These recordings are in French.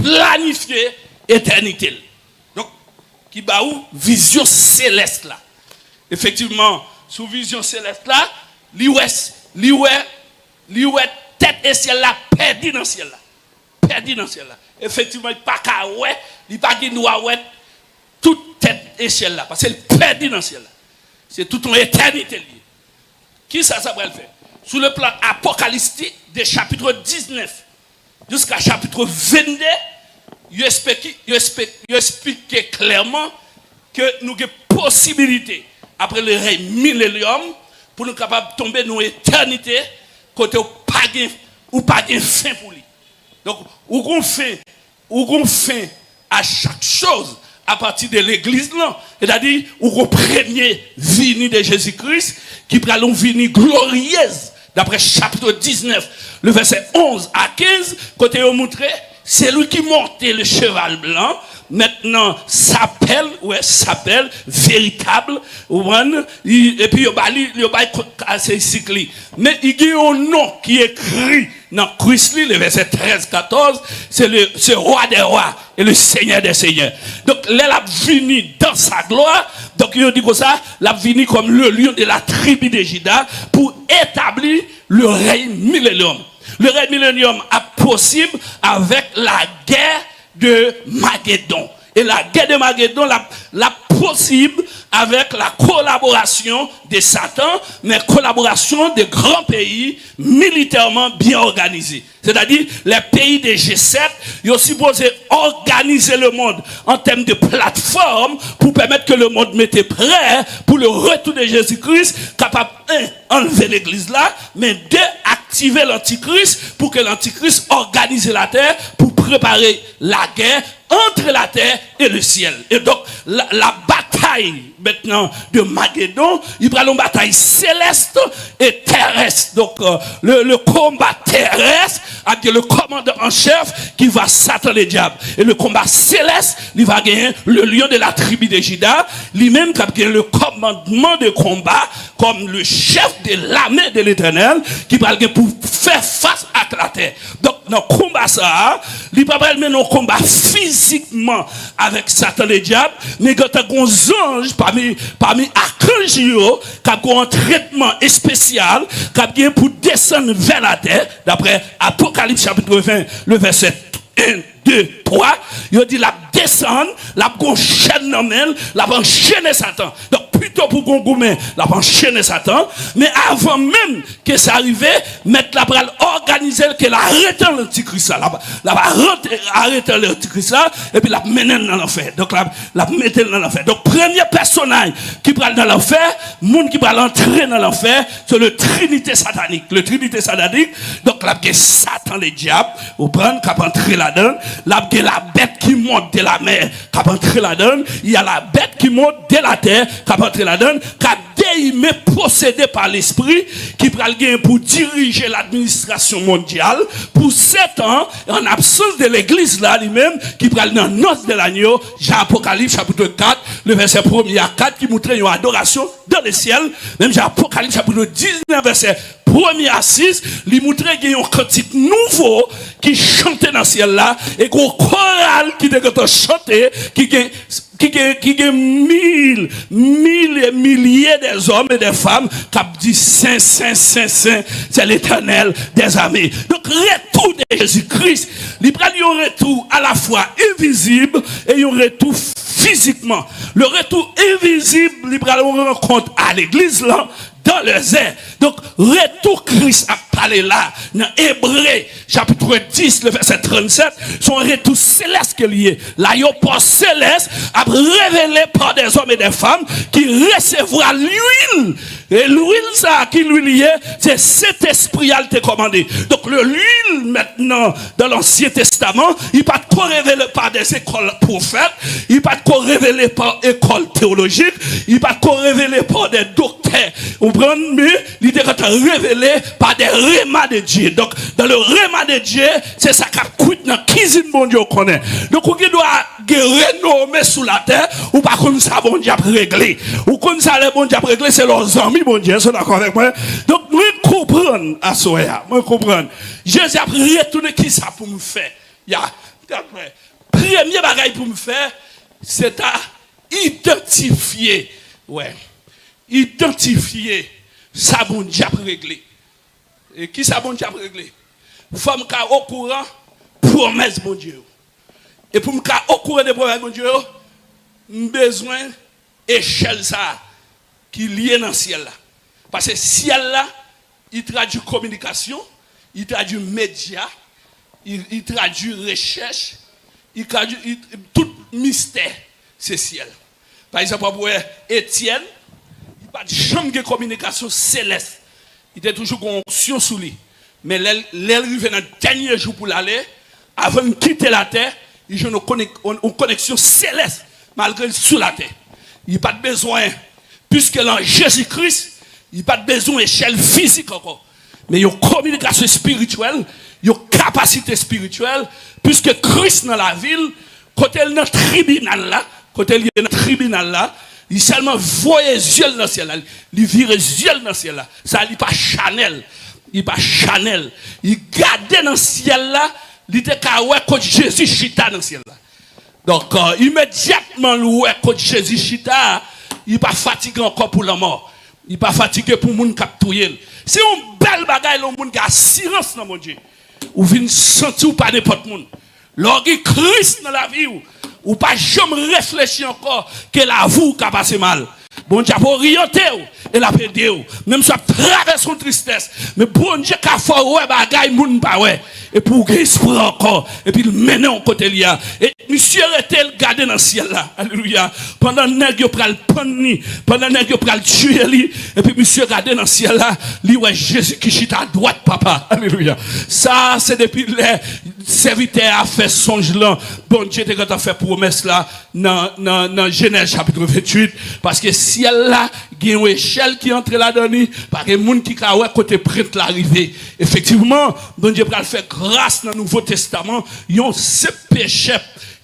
planifier éternité. Donc, qui bat où? Vision céleste là. Effectivement, sous vision céleste là, l'ouest tête et ciel là, perdu dans le ciel là. Perdu dans le ciel là. Effectivement, il n'y a pas qu'à ouais, il n'y a pas qu'à ouais, toute tête et ciel là. Parce qu'il est perdu dans le ciel là. C'est toute une éternité liée. Qui ça va le faire? Sous le plan apocalyptique, des chapitres 19 jusqu'à chapitre 22, il explique clairement que nous avons possibilité, après le règne millénium, pour nous capables de tomber dans l'éternité, côté ou pas de fin pour lui. Donc, où qu'on fait à chaque chose à partir de l'église, c'est-à-dire où qu'on premier venu de Jésus-Christ, qui prend une venue glorieuse, d'après chapitre 19, le verset 11 à 15, côté on montré, c'est lui qui montait le cheval blanc, maintenant s'appelle véritable, et puis il va assez cyclique. Mais il y a un nom qui est écrit dans Christ, le verset 13-14, c'est roi des rois et le seigneur des seigneurs. Donc, là, il a venu dans sa gloire. Donc, il dit comme ça, il a venu comme le lion de la tribu de Juda pour établir le règne millénium. Le règne millénium est possible avec la guerre de Magédon. Et la guerre de Magédon, la possible avec la collaboration de Satan, mais collaboration de grands pays militairement bien organisés. C'est-à-dire, les pays des G7, ils sont supposés organiser le monde en termes de plateforme pour permettre que le monde mette prêt pour le retour de Jésus-Christ, capable, enlever l'église là, mais deux, activer l'antichrist pour que l'antichrist organise la terre pour préparer la guerre entre la terre et le ciel. Et donc, la bataille maintenant de Magédon, il prend une bataille céleste et terrestre. Donc, le combat terrestre a le commandant en chef qui va Satan le diable. Et le combat céleste, il va gagner le lion de la tribu de Juda, lui-même qui a gagné le commandement de combat comme le chef de l'armée de l'Éternel qui va gagner pour faire face à la terre. Donc, dans le combat ça, il va pas mener un combat physiquement avec Satan le diable, mais quand il y a un ange parmi archanges qui a un traitement spécial qui a pour descendre vers la terre, d'après Apocalypse chapitre 20, le verset 1, 2, 3, il dit la descendre, la chaîne la enchaîner Satan. Donc plutôt pour qu'on gourmet, la enchaîner Satan, mais avant même que ça arrive, mettre la bras organiser qu'elle arrête l'antichrist là, la arrêter l'antichrist là, et puis la mener dans l'enfer. Donc la mettre dans l'enfer. Donc premier personnage qui prend dans l'enfer, monde qui va l'entrer dans l'enfer, c'est le Trinité satanique. Le Trinité satanique, donc là que Satan le diable, au prendre qui va entrer là-dedans, là que la bête qui monte de la mer, qui va entrer là-dedans, il y a la bête qui monte de la terre, qui va entrer là-dedans, qui a déimé possédé par l'esprit, qui va gagner pour diriger l'administration mondiale pour 7 ans, en absence de l'église là lui-même, qui va dans noce de l'agneau, Jean Apocalypse chapitre 4, le verset 1er à 4, qui montre une adoration dans le ciel, même Jean Apocalypse chapitre 19, verset 1er à 6, il montre qu'il y a un cantique nouveau qui chantait dans le ciel là, et qu'on chorale qui devait chanter, qui a mille et milliers des hommes et des femmes qui dit Saint, Saint, Saint, Saint, c'est l'Éternel des armées. Donc, retour de Jésus-Christ, il prend un retour à la fois invisible et un retour physiquement. Le retour invisible, il prend une rencontre à l'église là, dans les airs. Donc, retour Christ a parlé là, dans Hébreu, chapitre 10, le verset 37, son retour céleste qui est lié. L'aéroport céleste a révélé par des hommes et des femmes qui recevra l'huile. Et l'huile, ça, qui lui lié, c'est cet esprit à te commandé. Donc, l'huile, maintenant, dans l'Ancien Testament, il n'est pas trop révélé par des écoles prophètes, il n'est pas trop révélé par écoles théologiques, il n'est pas trop révélé par des docteurs. Vous comprenez? Mais il est révélé par des rémas de Dieu. Donc, dans le réma de Dieu, c'est ça qui a coûté dans la cuisine, mon Dieu, connaît. Donc, on doit renommer sous la terre, ou pas comme ça, bon Dieu, régler. Ou comme ça, les bon Dieu, régler, c'est leurs amis, mon Dieu, sont d'accord avec moi. Donc, moi, comprendre à Soya, moi, comprendre. Jésus a retourné qui ça pour me faire. Il y a D'après. Premier bagage pour me faire, c'est à identifier. Ouais. Identifier ça bon Dieu a réglé. Et qui ça bon Dieu a réglé? Faut me au courant promesse bon Dieu. Et pour me au courant des promesses bon Dieu, besoin échelle ça qui lié dans le ciel là. Parce que ciel là, il traduit communication, il traduit média, il traduit recherche, il traduit tout mystère, c'est ciel. Par exemple, pour Étienne, il n'a pas de chambre de communication céleste. Il était toujours en onction sous lui. Mais l'arrivée dans le dernier jour pour l'aller, avant de quitter la terre, il a une connexion céleste, malgré sous la terre. Il n'a pas de besoin, puisque dans Jésus-Christ, il n'a pas de besoin d'échelle physique encore. Mais il y a une communication spirituelle, il y a une capacité spirituelle, puisque Christ dans la ville, quand il est dans le tribunal là, il seulement voyait les yeux dans le ciel là, il vire les yeux dans le ciel là. Ça, il n'est pas Chanel. Il n'est pas Chanel. Il gardait dans le ciel là, il était quand Jésus chita dans le ciel là. Donc, immédiatement, quand Jésus chita, il n'est pas fatigué encore pour la mort. Il n'est pas fatigué pour le monde qui a touillé. C'est une belle bagaille, le monde qui a assurance dans mon Dieu. Ou vient sentir ou pas n'importe monde. Lorsque Christ dans la vie, ou pas jamais réfléchir encore que la vie qui a passé mal. Bon Dieu a orienté et la pédé. Même si ça traverse une tristesse. Mais bon Dieu a fait ouais bagaille moun pas ouais. Et pour qu'il se prend encore. Et puis il mène en côté là. Et monsieur était gardé dans le ciel là. Alléluia. Pendant que nèg yo pral prendre pendant que nèg yo pral tuer lui. Et puis monsieur gardé dans le ciel là. Lui ouais Jésus qui chita à droite papa. Alléluia. Ça c'est depuis les serviteurs a fait songe là. Bon Dieu te quand a fait promesse là dans Genèse chapitre 28 parce que ciel là, il y a une échelle qui entre là-dedans, parce que les gens qui ont côté prêtre l'arrivée. Effectivement, bon Dieu va faire grâce dans le Nouveau Testament, ils ont ces péchés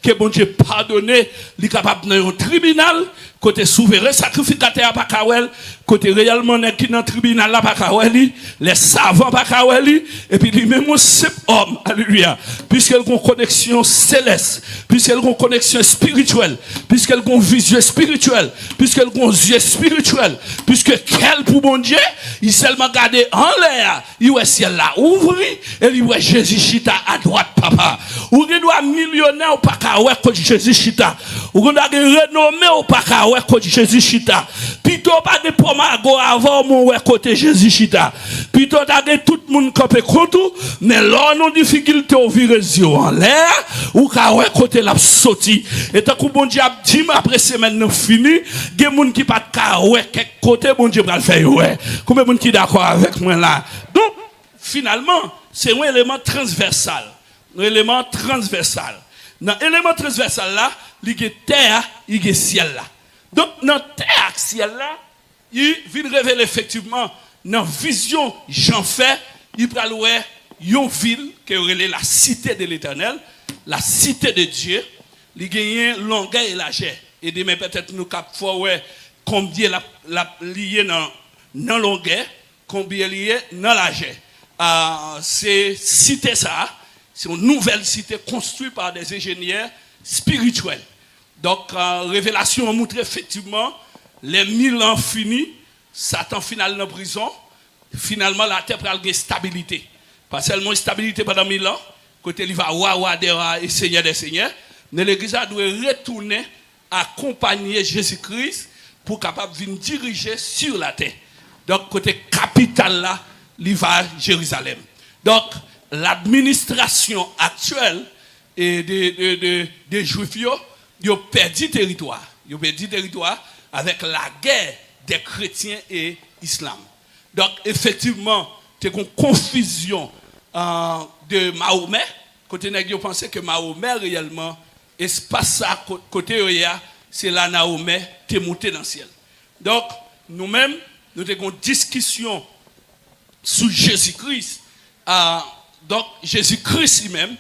que bon Dieu pardonné, il est capable dans un tribunal, côté souverain sacrificateur pas kawel, côté réellement qui dans le tribunal là pas kawel, les savants pas kawel, et puis lui-même c'est homme, alléluia, puisqu'elle a une connexion céleste, puisqu'elle a une connexion spirituelle, puisqu'elle a une vision spirituelle, puisqu'elle a un yeux spirituel, puisque quel pour bon Dieu, il seulement gardé en l'air, il voit ciel là ouvri, et il voit Jésus chita à droite papa. Ou il doit millionnaire ou pas kawel côté Jésus chita. Ou il doit renommé ou pas kawel côté Jésus chita. Plutôt pas de pomago avant mon côté Jésus chita. Plutôt t'as tout le monde campé contre, mais là non difficulté au virer en l'air ou kawel côté la sorti. Et tant que bon Dieu a dit après semaine fini, des gens qui pas kawel quelque côté bon Dieu va le faire ouais. Combien de gens qui d'accord avec moi là. Donc finalement, c'est un élément transversal. Un élément transversal. Dans l'élément transversal là, il y a terre, il y a ciel là. Donc dans terre et ciel là, il vient révéler effectivement dans vision j'en fais, il va louer une ville qui est la cité de l'Éternel, la cité de Dieu, il gagne longueur et largeur. Et demain peut-être nous capons ouais combien la lié dans longueur, combien lié dans largeur. C'est cité ça. C'est une nouvelle cité construite par des ingénieurs spirituels. Donc, révélation a montré effectivement les 1000 ans finis, Satan final dans la prison, finalement la terre prend une stabilité. Pas seulement une stabilité pendant 1000 ans, côté il va wa des rois et seigneur des seigneurs, mais l'église doit retourner accompagner Jésus-Christ pour capable venir diriger sur la terre. Donc, côté capital là, il va à Jérusalem. Donc, l'administration actuelle des Juifs, ils ont perdu territoire. Ils ont perdu territoire avec la guerre des chrétiens et l'islam. Donc, effectivement, il y a une confusion de Mahomet. Côté ils ont pensé que Mahomet, réellement, espace à côté, c'est la Naomi qui est montée dans le ciel. Donc, nous-mêmes, nous avons une discussion sur Jésus-Christ. Donc, Jésus-Christ lui-même,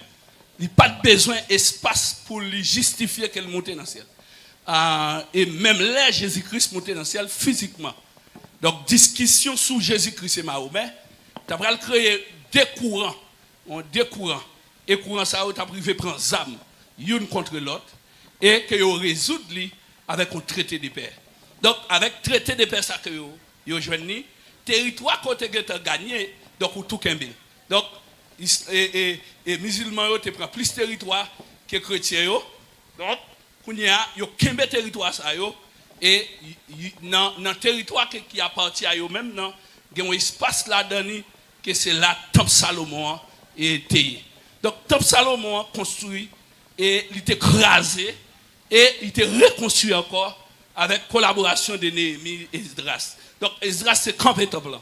il n'a pas besoin d'espace pour lui justifier qu'elle monte dans le ciel. Et même là, Jésus-Christ monte dans le ciel physiquement. Donc, discussion sur Jésus-Christ et Mahomet, tu as créé deux courants. et courant ça, tu as privé prendre zam, une contre l'autre, et que vous résoudre avec un traité de paix. Donc, avec traité de paix, ça que vous joignez, territoire côté que tu as gagné, donc ou tout kembe. Donc, et musulmans, tu prends plus de territoire que chrétiens. Donc, il y a kembe territoire ça, et dans le territoire qui appartient à eux-mêmes, il y a un espace là-dedans, que c'est la Temple Salomon et Théé. Donc, Temple Salomon construit et il était écrasé et il était reconstruit encore avec collaboration de Néhémie et Esdras. Donc, Esdras c'est campé temple.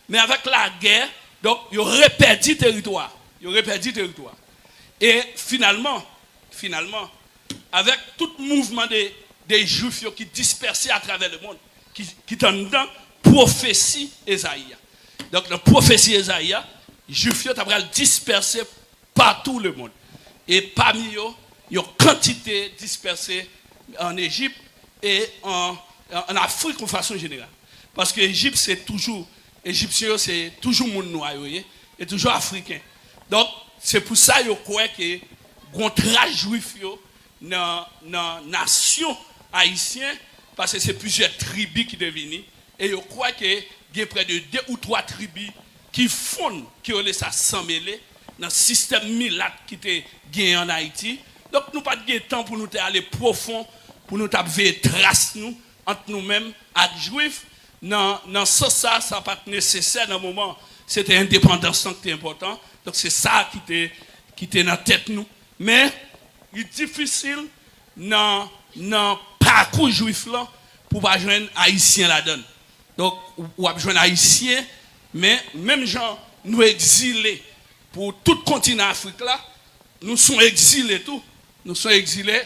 Mais avec la guerre, donc, il aurait perdu territoire. Il aurait perdu territoire. Et finalement, avec tout mouvement des Juifs qui dispersaient à travers le monde, qui sont dans prophétie Esaïe. Donc, la prophétie Esaïe, les Juifs ont dispersé partout le monde. Et parmi eux, il y a une quantité dispersée en Égypte et en Afrique de façon générale. Parce que l'Égypte, c'est toujours, Égyptien, c'est toujours monde noir, et toujours africain. Donc, c'est pour ça que je crois que le contrat juif dans la nation haïtienne, parce que c'est plusieurs tribus qui deviennent, et je crois qu'il y a près de 2 ou 3 tribus qui font, qui ont laissé ça s'emmêler dans le système milat qui était gagné en Haïti. Donc, nous n'avons pas de temps pour nous aller profond, pour nous faire trace nous, entre nous-mêmes et les Juifs. Dans ce sens, ça n'a pas nécessaire dans le moment. C'était l'indépendance qui était important. Donc, c'est ça qui était dans la tête nous. Mais, il est difficile dans le parcours juif là pour ne pas joindre Haïtien là-dedans. Donc, on va joindre Haïtien, mais même gens, nous exilés pour tout le continent Afrique là, nous sommes exilés tout. Nous sommes exilés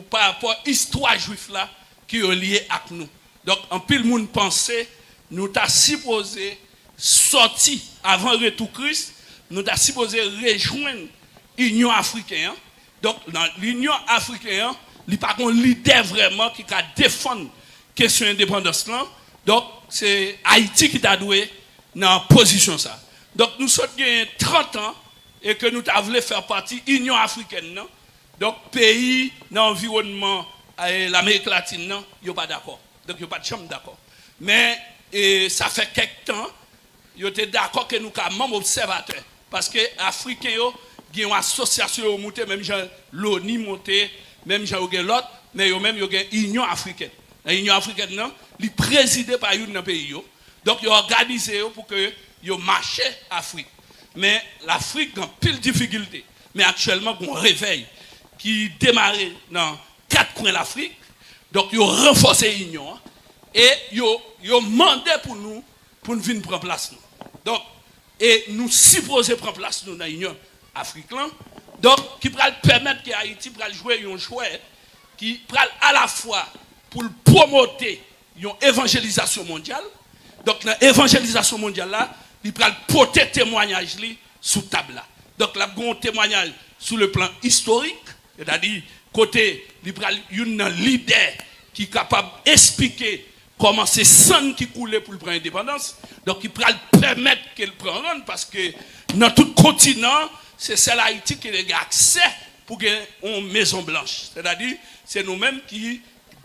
par rapport à l'histoire juive là qui est liée avec nous. Donc, en pile monde pensait, nous t'a supposé sortir avant le retour Christ, nous t'a supposé rejoindre l'Union africaine. Donc, dans l'Union africaine, il n'y a pas un leader vraiment qui a défendre la question de l'indépendance. Donc, c'est Haïti qui t'a doué dans la position ça. Donc, nous sommes 30 ans et que nous voulu faire partie de l'Union africaine. Non? Donc, pays dans l'environnement l'Amérique latine, ils ne sont pas d'accord. Donc, ils ne sont pas de chambre d'accord. Mais ça fait quelques temps, ils étaient d'accord que nous sommes membres observateurs. Parce que les Africains, ils ont une association montée, même l'ONU montée, même l'autre, mais ils ont une Union africaine. L'Union africaine, non, ils sont présidés par un pays. Donc, ils ont organisé pour que ils marchent en Afrique. Mais l'Afrique a pile de difficultés. Mais actuellement, on réveille qui démarrait dans 4 coins de l'Afrique. Donc, ils ont renforcé l'Union. Et ils ont demandé pour nous venir prendre place. Donc, et nous supposons prendre place dans l'Union africaine. Donc, qui va permettre que Haïti va jouer un jouet qui va à la fois pour promouvoir une évangélisation mondiale. Donc, dans l'évangélisation mondiale, là, il va porter témoignage sous table là. Donc, là, il y a un témoignage sur le plan historique, c'est-à-dire, côté, il y a un leader qui est capable d'expliquer comment c'est sang qui coulait pour prendre l'indépendance. Donc, il va permettre qu'elle prenne, parce que dans tout continent, c'est celle Haïti qui a accès pour gagner une maison blanche. C'est-à-dire, c'est nous-mêmes qui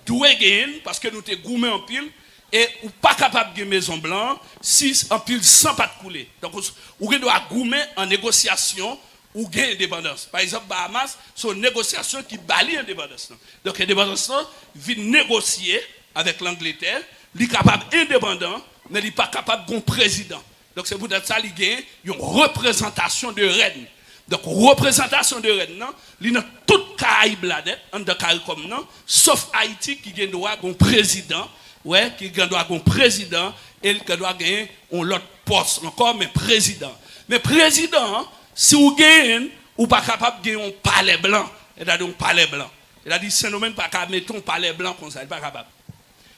devons gagner, parce que nous sommes gourmés en pile, et ou pas capable de maison blanche si en pile sans pas de couler. Donc, ou doit goumer en négociation ou gain indépendance. Par exemple, Bahamas, c'est une négociation qui balie l'indépendance. Donc, l'indépendance vient négocier avec l'Angleterre, il est capable indépendant, mais il n'est pas capable d'un président. Donc, c'est pour ça qu'il y a une représentation de reine. Donc, représentation de reine, il y a toute Caraïbe là-dedans, en de Caraïbe comme non, sauf Haïti qui a droit d'un président. Ouais, qui doit un président et qui doit gagner un autre poste encore, mais président. Mais président, si vous gagnez, vous n'êtes pas capable de gagner un palais blanc. C'est-à-dire un palais blanc. C'est-à-dire que nous même pas capable de mettre un palais blanc comme ça. Il n'est pas capable.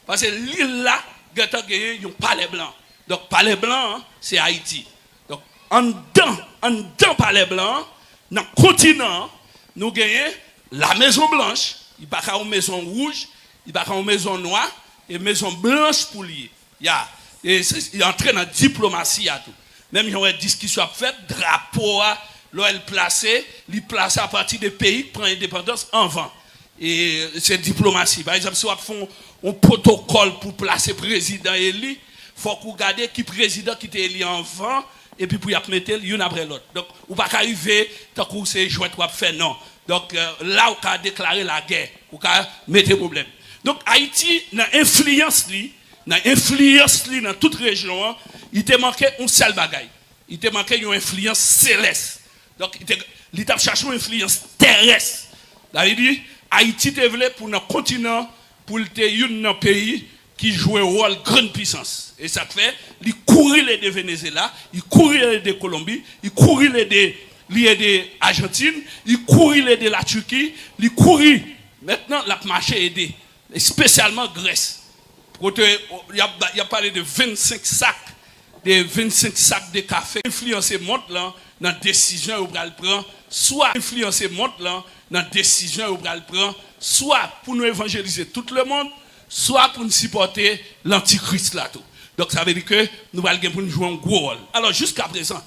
Parce que l'île là, vous avez gagné un palais blanc. Donc, palais blanc, c'est Haïti. Donc, en dedans palais blanc, dans le continent, nous gagnons la maison blanche. Il n'y a pas une maison rouge, il n'y a pas une maison noire. Et maison blanche pour lui. Il est entré dans la diplomatie. Même il y a une discussion faite, drapeau, l'OL placé, il place à partir des pays qui prennent indépendance en vent. Et c'est diplomatie. Par exemple, si on fait un protocole pour placer président élu, il faut qu'on regarde qui président qui était élu en vent, et puis pour y mettre l'une après l'autre. Donc, on ne peut pas arriver tant que c'est jouet pour faire non. Donc, là, on peut déclarer la guerre, on peut mettre problème. Donc, Haïti, dans l'influence, dans toute région, il te manqué un seul bagaille. Il te manqué une influence céleste. Donc, il a cherché une influence terrestre. Ça veut dire, Haïti te voulait pour notre continent, pour un pays qui joue un rôle de grande puissance. Et ça fait, il courit les de Venezuela, il courit les de Colombie, il courit les de Argentine, il courit les de la Turquie, il courit. Maintenant, la marché aidé, spécialement Grèce. Il y a parlé de 25 sacs de café. Influencer monte là dans la décision où elle prend, soit influencer monte là dans la décision où elle prend, soit pour nous évangéliser tout le monde, soit pour nous supporter l'antichrist là tout. Donc ça veut dire que nous allons pour nous jouer un gros rôle. Alors jusqu'à présent,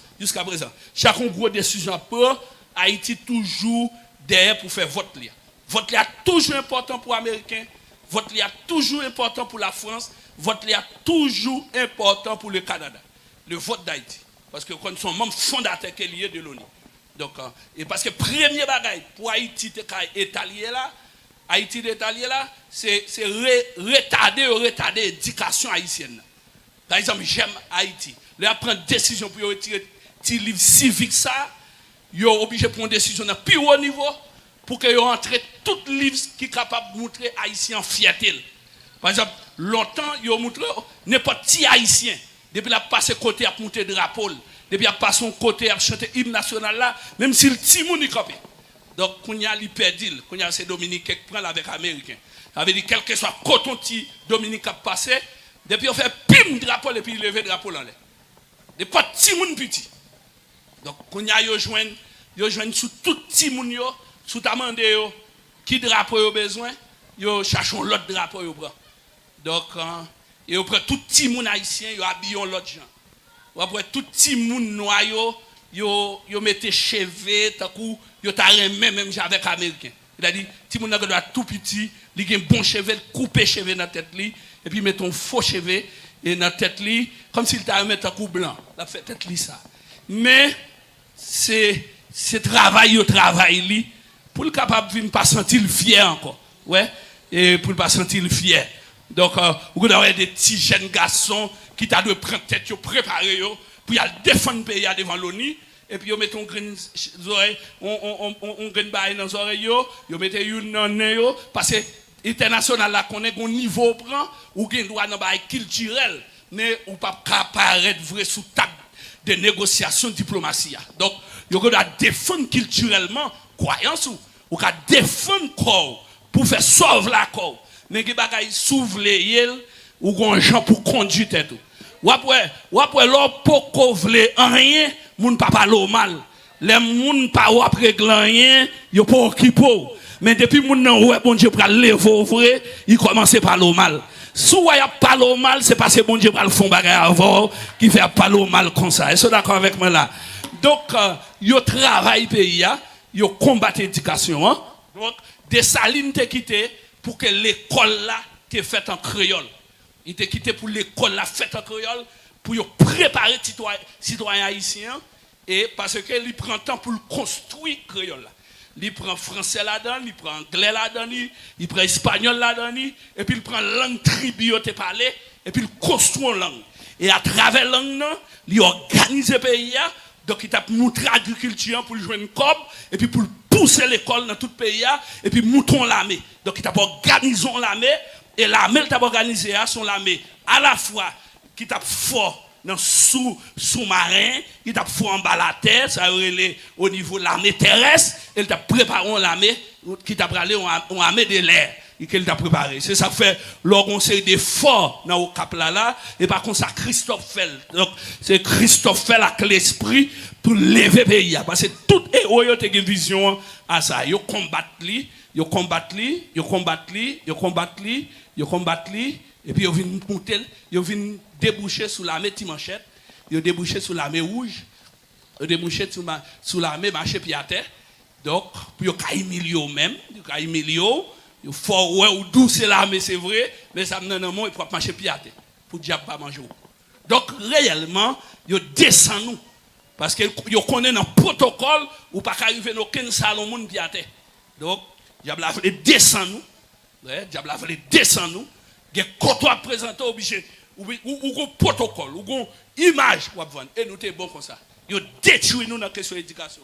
chaque gros décision prend, Haïti toujours derrière pour faire vote là. Vote là toujours important pour les Américains, vote là toujours important pour la France, vote là toujours important pour le Canada. Le vote d'Haïti. Parce que quand ils sont membres fondateurs qui est lié de l'ONU. Donc, et parce que premier bagaille pour Haïti étalé là, c'est retarder l'éducation haïtienne. Par exemple, j'aime Haïti. Là, prendre décision pour retirer les livres civiques ça, ils sont obligés de prendre une décision à plus haut niveau pour qu'ils rentrent tous les livres qui sont capables de montrer Haïtien fierté. Par exemple, longtemps, ils ont montré n'importe qui Haïtien. Depuis qu'il a passé côté à monter drapeau, depuis qu'il a passé son côté à chanter l'hymne national là, même si le petit monde est campé. Donc, quand il y a l'hyperdile, quand il y a ces Dominicains qui prennent avec les Américains, ça veut dire quel que soit le coton petit Dominique a passé, depuis on fait pim drapeau et puis il lève le drapeau dans l'air. Des pas petit monde petit. Donc, quand il y a yo joignent sous tout petit monde yo, sous ta mande yo, qui drapeau yo besoin, yo cherchons l'autre drapeau yo prend. Donc, et après tout petit monde haïtien, yo habillons l'autre gens. Après tout petit monde noir yo mettez cheveux, tant coup yo ta remè même avec américain. Il a dit petit monde doit tout petit, il a un bon cheveux, couper cheveux dans tête li et puis mettre un faux cheveux et dans tête li comme s'il t'a mettre un coup blanc. La fait tête li ça. Mais c'est travail li pour le capable de pas sentir fier encore. Ouais, et pour pas sentir fier. Donc, vous avez des petits jeunes garçons qui t'a de prendre tête, préparer pour y aller défendre le pays devant l'ONU. Et puis, vous mettez un grain bail dans les oreilles, vous mettez une dans les oreilles, parce que l'international là, qu'on est au niveau prend, ou qu'il doit dans le culturel, mais ou pas apparaître vrai sous table de négociation diplomatie. Donc, vous doit défendre culturellement, croyance ou qu'à défendre corps pour faire sauver la corps. Mais qui bagaille s'ouvre les yeux ou gon gens pour conduire tout. Ou après l'or poko vle rien, moun pa parler mal. Les moun pa ou après rien, yo pas occupé. Mais depuis moun nan ouais bon Dieu pral lever vrai, il commence par le mal. Sou y a parler mal, c'est parce que bon Dieu pral font bagaille avant qui fait parler mal comme ça. Est-ce d'accord avec moi là? Donc yo travail pays a, yo combattre éducation hein? Donc des salines te quitté pour que l'école là t'est faite en créole. Il t'a quitté pour l'école là faite en créole pour préparer les citoyens haïtiens et parce qu'il prend temps pour construire créole là. Il prend français là-dedans, il prend anglais là-dedans, il prend espagnol là-dedans et puis il prend langue tribu te parler et puis il construit une langue. Et à travers la langue il organise le pays là. Donc, il t'a montré l'agriculture pour jouer une cob, et puis pour pousser l'école dans tout le pays, et puis moutons l'armée. Donc, il t'a organisé l'armée, et l'armée t'a organisé son armée à la fois qui t'a fort dans sous-marin, il t'a fort en bas la terre, ça aurait au niveau de l'armée terrestre, et il t'a préparé l'armée qui t'a parlé en armée de l'air. Et qu'elle t'a préparé. C'est ça fait l'orgon série d'efforts dans le cap là et par contre ça Christophe fait. Donc c'est Christophe fait avec l'esprit pour lever le pays parce que tout héros a une vision à ça. Yo combattre li et puis yo vinn monter, yo vinn déboucher sous l'armée Timanchette, yo déboucher sous l'armée rouge. débouché sous l'armée, marché pied à terre. Donc, pour qu'ils humilient même, ils humilient, il faut ouais ou d'où c'est l'armée, c'est vrai, mais ça me donne il faut marcher pied à terre pour diable pas manger. Donc, réellement, ils descendent nous. Parce qu'ils connaissent un protocole où pas arriver dans aucun salon monde pied à terre. Donc, diable a voulu descendre nous. Ouais, diable a voulu descendre nous. Il y a un présenté obligé. Ou un protocole, ou une image pour vendre. Et nous sommes bons comme ça. Ils détruisent nous dans la question de l'éducation.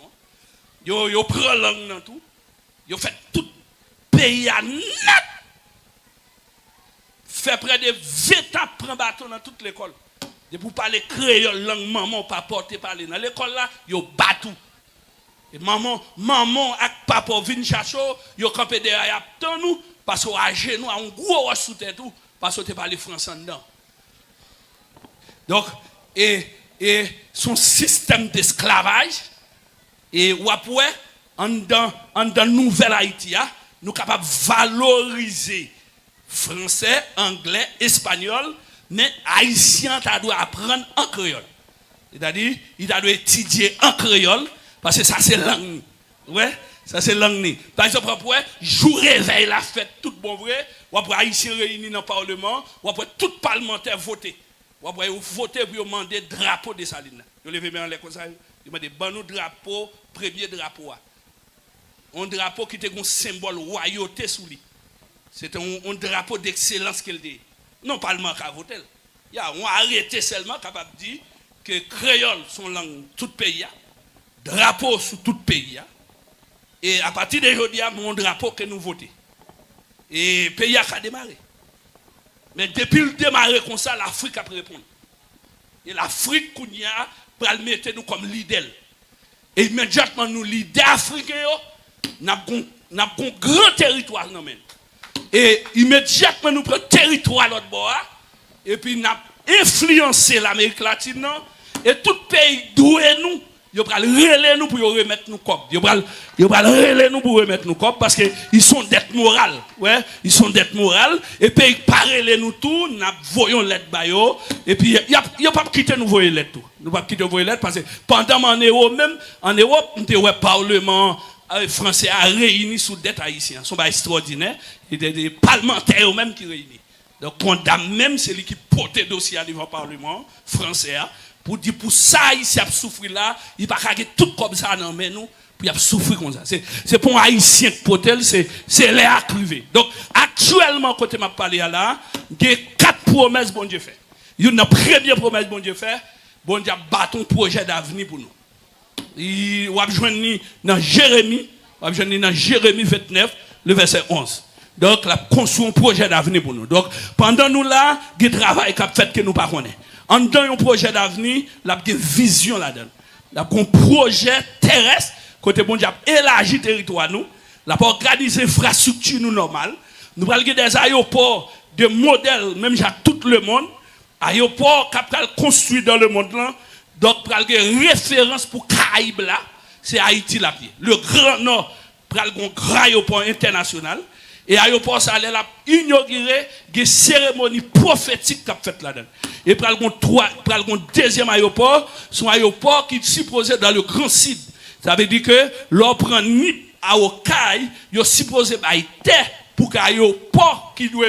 Ils prennent langue dans tout. Ils font tout pays à net. Fait près de 20 ans prendre bâton dans toute l'école. Et pour parler créole, langue maman, pas porter parler. Dans l'école là, ils battent tout. Et maman et papa viennent chercher, ils campent derrière nous, parce qu'ils ont genoux, un gros sous tête tout, parce qu'ils parlent français dedans. Donc, et son système d'esclavage, et ou après, en dans Nouvelle Haïti, nous sommes capables de valoriser français, anglais, espagnol, mais haïtien, tu dois apprendre en créole. C'est-à-dire, il doit étudier en créole, parce que ça c'est langue. Ouais, ça c'est langue. Par exemple, après, jour réveil la fête, tout bon vrai, ou après haïtien réunis dans le parlement, ou après tout parlementaire voter. Ou après vous voter pour demander drapeau de Saline. Vous levez bien les comme ça, vous demandez bon drapeau, premier drapeau. Un drapeau qui était un symbole royauté sous lui. C'est un drapeau d'excellence qu'il dit. Non pas le manque à voter. Il y a on arrêté seulement capable de dire que créole son langue tout pays. Drapeau sous tout pays. Et à partir d'aujourd'hui, mon drapeau que nous votons. Et le pays a démarré. Mais depuis le démarrer comme ça, l'Afrique a répondu. Et l'Afrique, pour le mettre nous comme leader. Et immédiatement, nous, leaders africains, nous avons un grand territoire. Et immédiatement, nous prenons territoire à l'autre bord. Et puis, nous avons influencé l'Amérique latine. Et tout pays doué nous. Ils vont relayer nous pour remettre nous cop. Ils vont relayer nous pour remettre nous cop parce qu'ils sont dette morale. Ouais, ils sont dette morale. Et puis ils parlent nous tout, nous voyons lettre bayo. Et puis il y a pas quitter nous voyer lettre tout. Nous pas quitter voyer lettre parce que pendant en Europe, nous parlement français a réuni sous dette haïtien. Sont pas extraordinaire. Il y a des parlementaires même qui réunissent. Donc condamne même celui qui porte dossier à devant parlement français. Pour dire pour ça, ici, a souffrir là, il va pas tout comme ça dans nous, pour y souffrir comme ça. C'est pour un haïtien qui potel, c'est les arrivé. Donc, actuellement, quand je m'a parlé là, il y a 4 promesses bon Dieu fait. Il y a une première promesse bon Dieu fait, bon Dieu a battu un projet d'avenir pour nous. Il va joindre dans Jérémie, 29, le verset 11. Donc, la construit un projet d'avenir pour nous. Donc, pendant nous là, il y a un travail qui a fait que nous ne connaissons pas. En dans un projet d'avenir, il y a une vision là-dedans. Il y a un projet terrestre, côté bon Dieu, élargi le territoire nous. Il y a organisé l'infrastructure nous normale. Nous avons des aéroports de modèles, même à tout le monde. Aéroports qui sont construits dans le monde là. Donc, pour une référence pour Caraïbes là, c'est Haïti là. Le Grand Nord, pour un grand aéroport international. Et l'aéroport, ça allait inaugurer des cérémonies prophétiques qu'a fait là-dedans. Et pour le deuxième aéroport, c'est un aéroport qui est supposé dans le Grand Sud. Ça veut dire que l'on prend ni à Okaï, il est supposé terre pour qu'un aéroport qui doit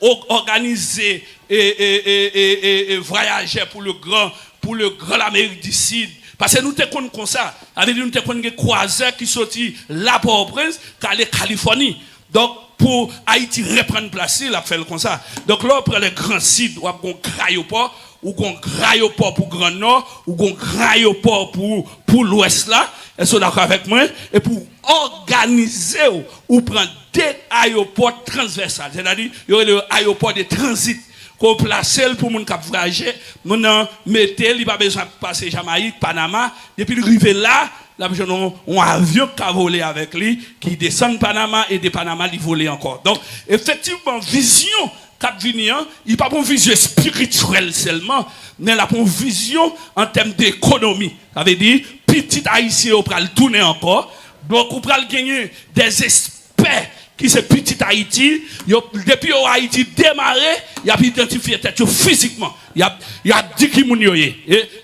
organiser et voyager pour le grand Amérique du Sud. Parce que nous te connaissons comme ça. Ça veut dire que nous te connaissons des croiseurs qui sont là pour Port-au-Prince, qui allaient en Californie. Donc, pour Haïti reprendre place, il a fait comme ça. Donc là, on prend les grands sites, ou un grand aéroport, ou un grand aéroport pour Grand Nord, ou un grand aéroport pour l'Ouest là. Elles sont d'accord avec moi. Et pour organiser, ou prendre des aéroports transversales. C'est-à-dire, il y aurait l'aéroport de transit qu'on place pour les gens qui voyager. Maintenant, mettez, il n'y a pas besoin de passer Jamaïque, Panama. Depuis le rive là, là, on a un avion qui a volé avec lui, qui descend de Panama et de Panama, il vole encore. Donc, effectivement, vision il n'y a pas une vision spirituelle seulement, mais la une vision en termes d'économie. Ça veut dire, petit Haïtien, on peut le tourner encore. Donc, on peut gagner des experts qui sont petit Haïti. Depuis Haïti démarré, il y a identifié physiquement. Il y a 10 qui sont.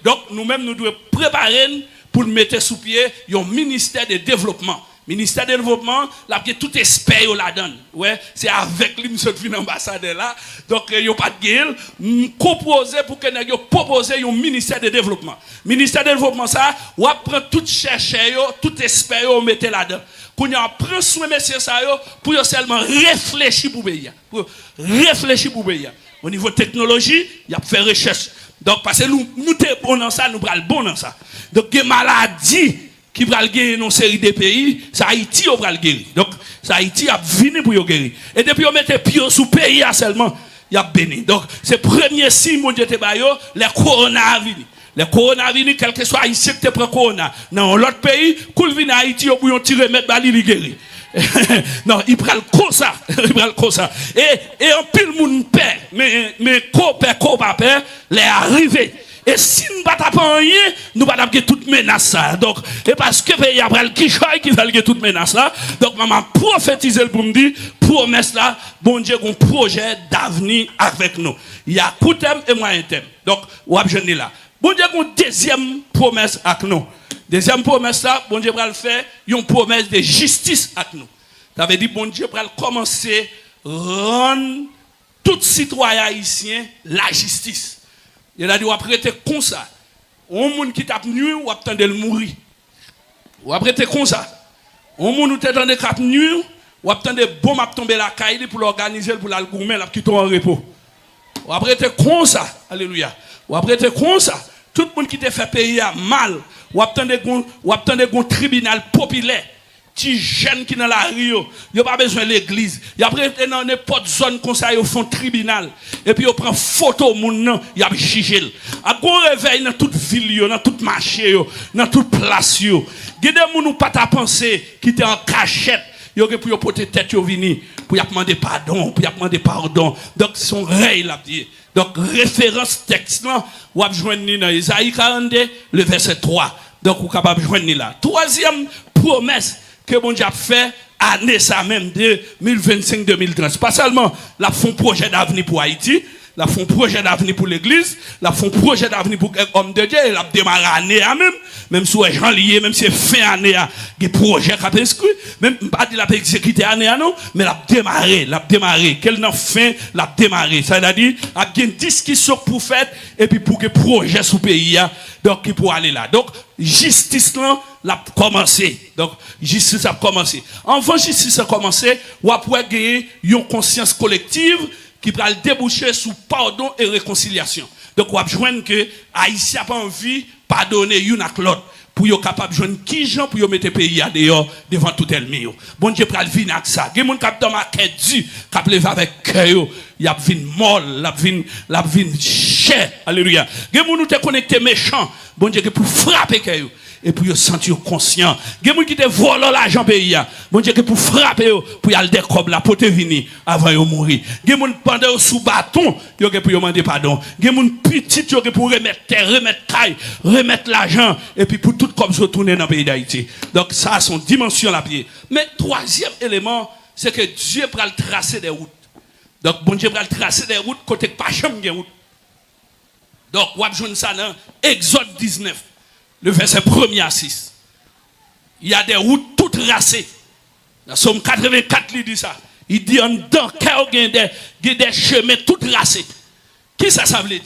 Donc, nous-mêmes, nous devons préparer pour mettre sous pied un ministère de développement. Ministère de développement, là, tout espère la donne. Ouais, c'est avec lui, monsieur le ambassadeur là. Donc, il n'y a pas de gueule. Proposer pour que nous proposer un ministère de développement. Ministère de développement, ça, on prend tout chercher, tout espère, on mette là-dedans. Qu'on prend soin de messieurs ça, pour seulement réfléchir pour payer. Pour réfléchir pour payer. Au niveau technologie, il y a fait recherche. Donc, parce que nous sommes bons dans ça, nous sommes bons dans ça. Donc, il y a des maladies qui va guérir dans une série de pays, c'est Haïti qui va guérir. Donc, c'est Haïti a venu pour guérir. Et depuis on mette pied sous pays seulement, il y a béni. Donc, c'est le premier signe, mon Dieu, les coronavirus. Les coronavirus, quel que soit Haïti qui prend corona, dans l'autre pays, quand vient à Haïti, on peut tirer mettre bali li guérir. Non, il prend comme ça, il prend comme ça. Et en pile monde père, mais copain, les arrivés. Et si nous ne battons pas rien, nous ne battons pas toute menace. Donc, et parce que il y a qui va gagner toute menace là. Donc, maman prophétise pour me dire, promesse là, bon Dieu, un projet d'avenir avec nous. Il y a court terme et moyen terme. Donc, on va jeûner là. Bon Dieu, une deuxième promesse avec nous. Deuxième promesse là, bon Dieu va le faire, une promesse de justice avec nous. Ça veut dire, bon Dieu va commencer à rendre tout citoyen haïtien la justice. Il a dit, on va prêter comme ça. On monde qui tape nuit, ou attendre de mourir. On va prêter comme ça. On monde qui attend de cap nuit, ou attendre de bombe à tomber la caille pour l'organiser, pour la gourmet, la qui tombe en repos. On va prêter comme ça. Alléluia. On va prêter comme ça. Tout le monde qui te fait payer mal, ou attendre un tribunal populaire. Ti jeunes qui dans la rue, il pas besoin de l'église. Il a prêté dans n'importe zone comme ça, ils font tribunal. Et puis ils prend photo moun nan, il a jugé. A gon réveil dans toute ville, dans toute marché, dans toute place yo. Gade moun ou pas ta penser qui était en cachette, yo que pour porter tête yo vini, pour y demander pardon, pour y demander pardon. Donc son règle l'a dit. Donc référence texte là, ou a joindre dans Isaïe 42 le verset 3. Donc ou capable joindre là. Troisième promesse que bon Dieu a fait année ça même 2025-2030. Pas seulement la font projet d'avenir pour Haïti, la font projet d'avenir pour l'église, la font projet d'avenir pour l'homme de Dieu, et la démarrer année même si c'est Jean lié, même si c'est fin année, des projets qui ont inscrit, même pas de la exécuter année non, mais la démarrer, qu'elle n'a fin, la démarrer. Ça veut dire, il y a une discussion pour faire, et puis pour que le projet sous pays, donc il pour aller là. Donc, justice là, l'a commencé. Donc, justice a commencé. Avant justice a commencé, on va pouvoir gagner une conscience collective qui va déboucher sous pardon et réconciliation. Donc, on va joindre que Haïtien n'a pas envie de pardonner une à l'autre pour être capable de joindre qui gens pour mettre le pays à dehors devant tout ennemi. Bon Dieu pral venir avec ça. Il y a des gens qui ont dans ma quête du, qui ont levé avec cœur, il y a vinn molle, la vinn cher. Alléluia. Il y a des gens qui ont connecté méchant. Bon Dieu pour frapper cœur. Et pour sentir conscient. Il y a des gens qui te volent l'argent pays. Bon Dieu, pour frapper, pour y aller décob là, pour te venir avant de mourir. Il y a des gens pendant sous bâton, pour demander pardon. Il y a des gens petits pour remettre terre, remettre caille, remettre l'argent, et puis pour tout comme se retourner dans le pays d'Haïti. Donc ça a son dimension la pied. Mais troisième élément, c'est que Dieu va tracer des routes. Donc bon Dieu va tracer des routes côté pas jamais de route. Donc on va jouer ça dans Exode 19. Le verset 1er à 6. Il y a des routes toutes racées. Dans Somme 84, il dit ça. Il dit en dedans, il y a des chemins toutes racés. Qui ça veut dire?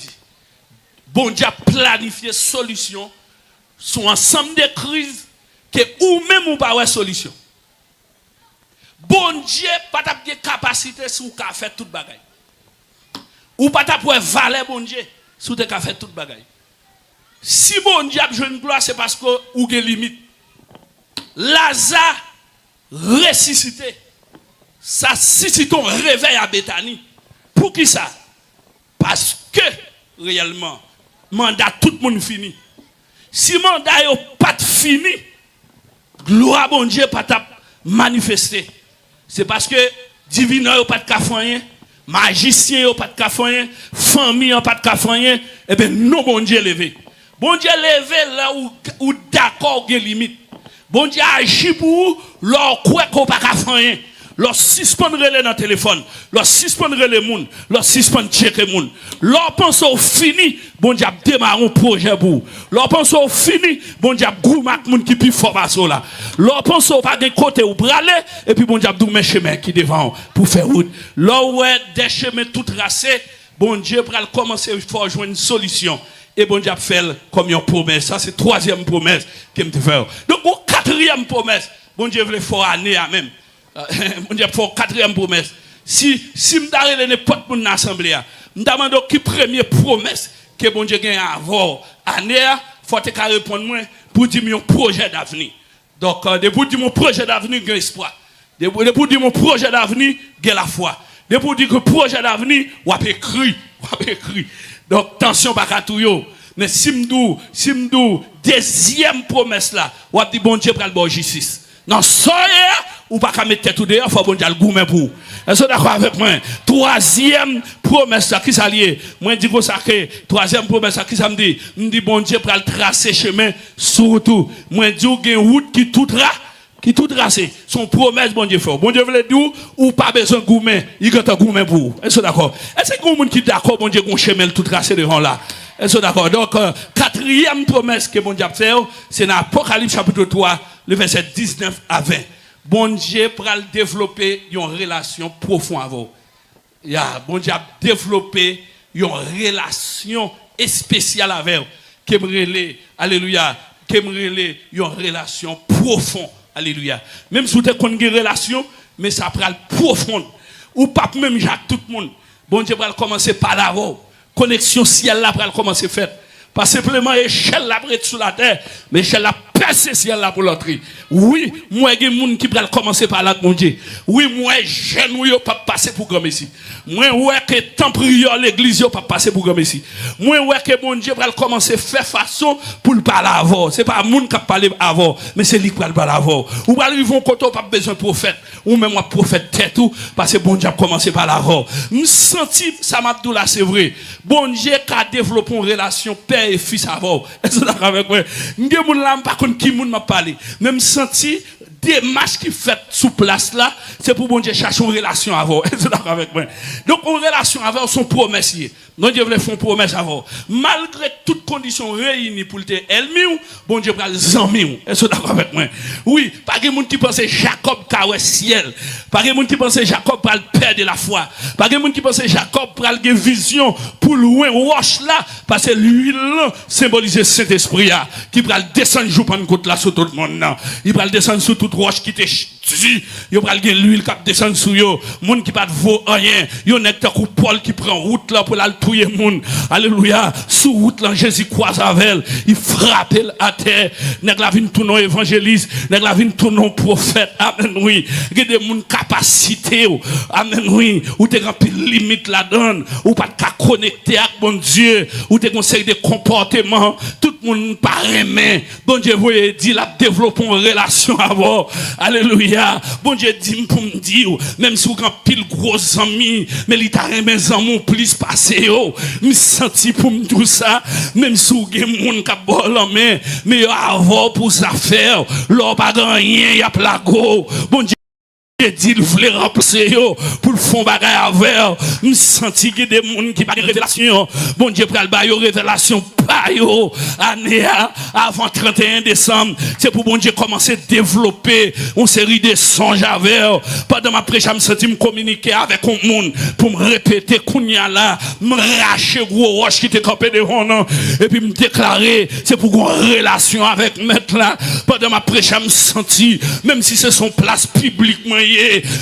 Bon Dieu a planifié solution sur ensemble de crises que ou même ou pas de solution. Bon Dieu pas de capacité sur qu'à faire toute bagaille. Ou pas de valer bon Dieu sur qu'à faire toute bagaille. Si bon Dieu a besoin de gloire, c'est parce que ou a limite. Lazare ressuscité. Ça suscite un réveil à Bethanie. Pour qui ça? Parce que réellement, mandat tout le monde fini. Si mandat n'est pas fini, gloire bon Dieu pas manifester. C'est parce que divin n'a pas de cafouin, magicien n'a pas de cafouin, famille n'a pas de cafouin, et bien non bon Dieu levé. Bon Dieu levé là où d'accord il y a limite. Bon Dieu agit pour leur quoi qu'on pas faire. leur suspendre les dans le téléphone, leur suspendre les moun, leur suspendre checker moun. Leur pense au fini, bon Dieu démarrer un projet pour. Leur pense au fini, bon Dieu goumak moun qui plus formation là. Leur pense au pas de côté ou braler et puis bon Dieu dou mes chemin qui devant pour faire route. Là ouais des chemins tout tracés, bon Dieu pour commencer il faut joindre une solution. Et bon Dieu fait comme une promesse. Ça, c'est troisième promesse qu'il me fait. Donc, quatrième promesse, bon Dieu voulait faire année à même. Bon Dieu fait quatrième promesse. Si je m'arrête n'importe où dans l'assemblée, je me demande qui première promesse que bon Dieu gagne avant année, il faut que répondre moi pour dire mon projet d'avenir. Donc, pour dire mon projet d'avenir, j'ai espoir. Pour dire mon projet d'avenir, j'ai la foi. Pour dire que le projet d'avenir, on a écrit. Donc, attention, pas tout yo. Mais si m'dou, deuxième promesse là, ou a dit bon Dieu pour le bon justice. Non, ça ou pas qu'à mettre tout dehors, faut bon Dieu le gourmet pour. Est-ce que d'accord avec moi? Troisième promesse là, qui s'allie. Moi, dis ça que, troisième promesse là, qui ça me dit? Me dit bon Dieu pour le tracer chemin, surtout. Moi, dis ou une route qui tout tracé. Son promesse, bon Dieu fait. Bon Dieu veut dire ou pas besoin de gourmet, il y a un gourmet pour. Est-ce que d'accord? Est-ce que vous qui d'accord, bon Dieu, qu'on chemin tout tracé devant là? Est-ce que d'accord? Donc, quatrième promesse que bon Dieu fait, c'est dans Apocalypse chapitre 3, le verset 19 à 20. Bon Dieu pour développer une relation profonde avec vous. Bon Dieu a développé une relation spéciale avec vous. Qui me relève, alléluia, qui me relève une relation profonde. Alléluia. Même si vous avez une relation, mais ça prend profonde. Ou pas même Jacques tout le monde. Bon Dieu va commencer par là-haut. Connexion ciel là va commencer faire. Pas simplement échelle là près sur la terre, mais échelle là percer ciel là pour l'autre. Oui, moi il y a des gens qui va commencer par là mon Dieu. Oui, moi jeune ou pas passer pour comme ici. Moi ouais que temps prière l'église yo pas passer pour comme ici. Moi ouais que mon Dieu va commencer faire façon pour le parler avant. C'est pas monde qui parler avant, mais c'est lui qui va parler avant. Ou pas ils vont côté pas besoin de prophète ou même moi prophète tête tout parce que bon Dieu a commencé par l'avant. Me senti ça m'a dit là c'est vrai. Bon Dieu qui a développé une relation père et fils avant. Est-ce que d'accord avec moi? M'gè moun là pas contre qui moun m'a parlé. Même senti démarche qui fait sous place là, c'est pour bon Dieu chercher une relation avant. Est-ce que d'accord avec moi? Donc une relation avant son promesse. Non Dieu voulait faire une promesse avant. Malgré toutes conditions réunies pour le elmi, bon Dieu va les amis. Est-ce que d'accord avec moi? Oui, pas de monde qui pense Jacob kawe ciel. Pas de monde qui pense Jacob pour le père de la foi. Pas de monde qui pense Jacob pour le vision pour loin roche là parce que l'huile symbolise Saint-Esprit qui va descendre jour Pentecôte là sur tout le monde. Il va descendre sur toute roche qui te dit, il va l'huile qui descend sur yo, monde qui pas vaut rien. Yo nek ta coup Paul qui prend route là pour la tuer monde. Alléluia. Sous route là Jésus croise avec, il frappe à terre. Nek la vinn tout non évangéliste, nek la vinn tout non prophète. Amen oui. Il y a des monde capacité. Amen oui. Ou te grand limite la donne, ou pas de connecter avec bon Dieu, ou te conseil de comportement, tout le monde pas aimer. Bon Dieu vous dit la développer une relation avant. Alléluia. Bon Dieu dit pour me dire, même si vous avez pile gros amis, mais il t'a mes amis plus passé, me senti pour me dire ça, même si vous avez des gens qui ont mais avant pour ça faire, l'on pas rien, il y a plago. Bon Dieu dit il voulait remplacer yo pour le fond bagaille avec me senti que des monde qui pas de révélation bon Dieu pral ba yo révélation pa yo année avant 31 décembre c'est pour bon Dieu commencer à développer une série de songes avec pendant ma prêche me senti me communiquer avec un monde pour me répéter kounya là me racher gros roche qui était campé devant non et puis me déclarer c'est pour une relation avec maître là pendant ma prêche me senti même si c'est son place publiquement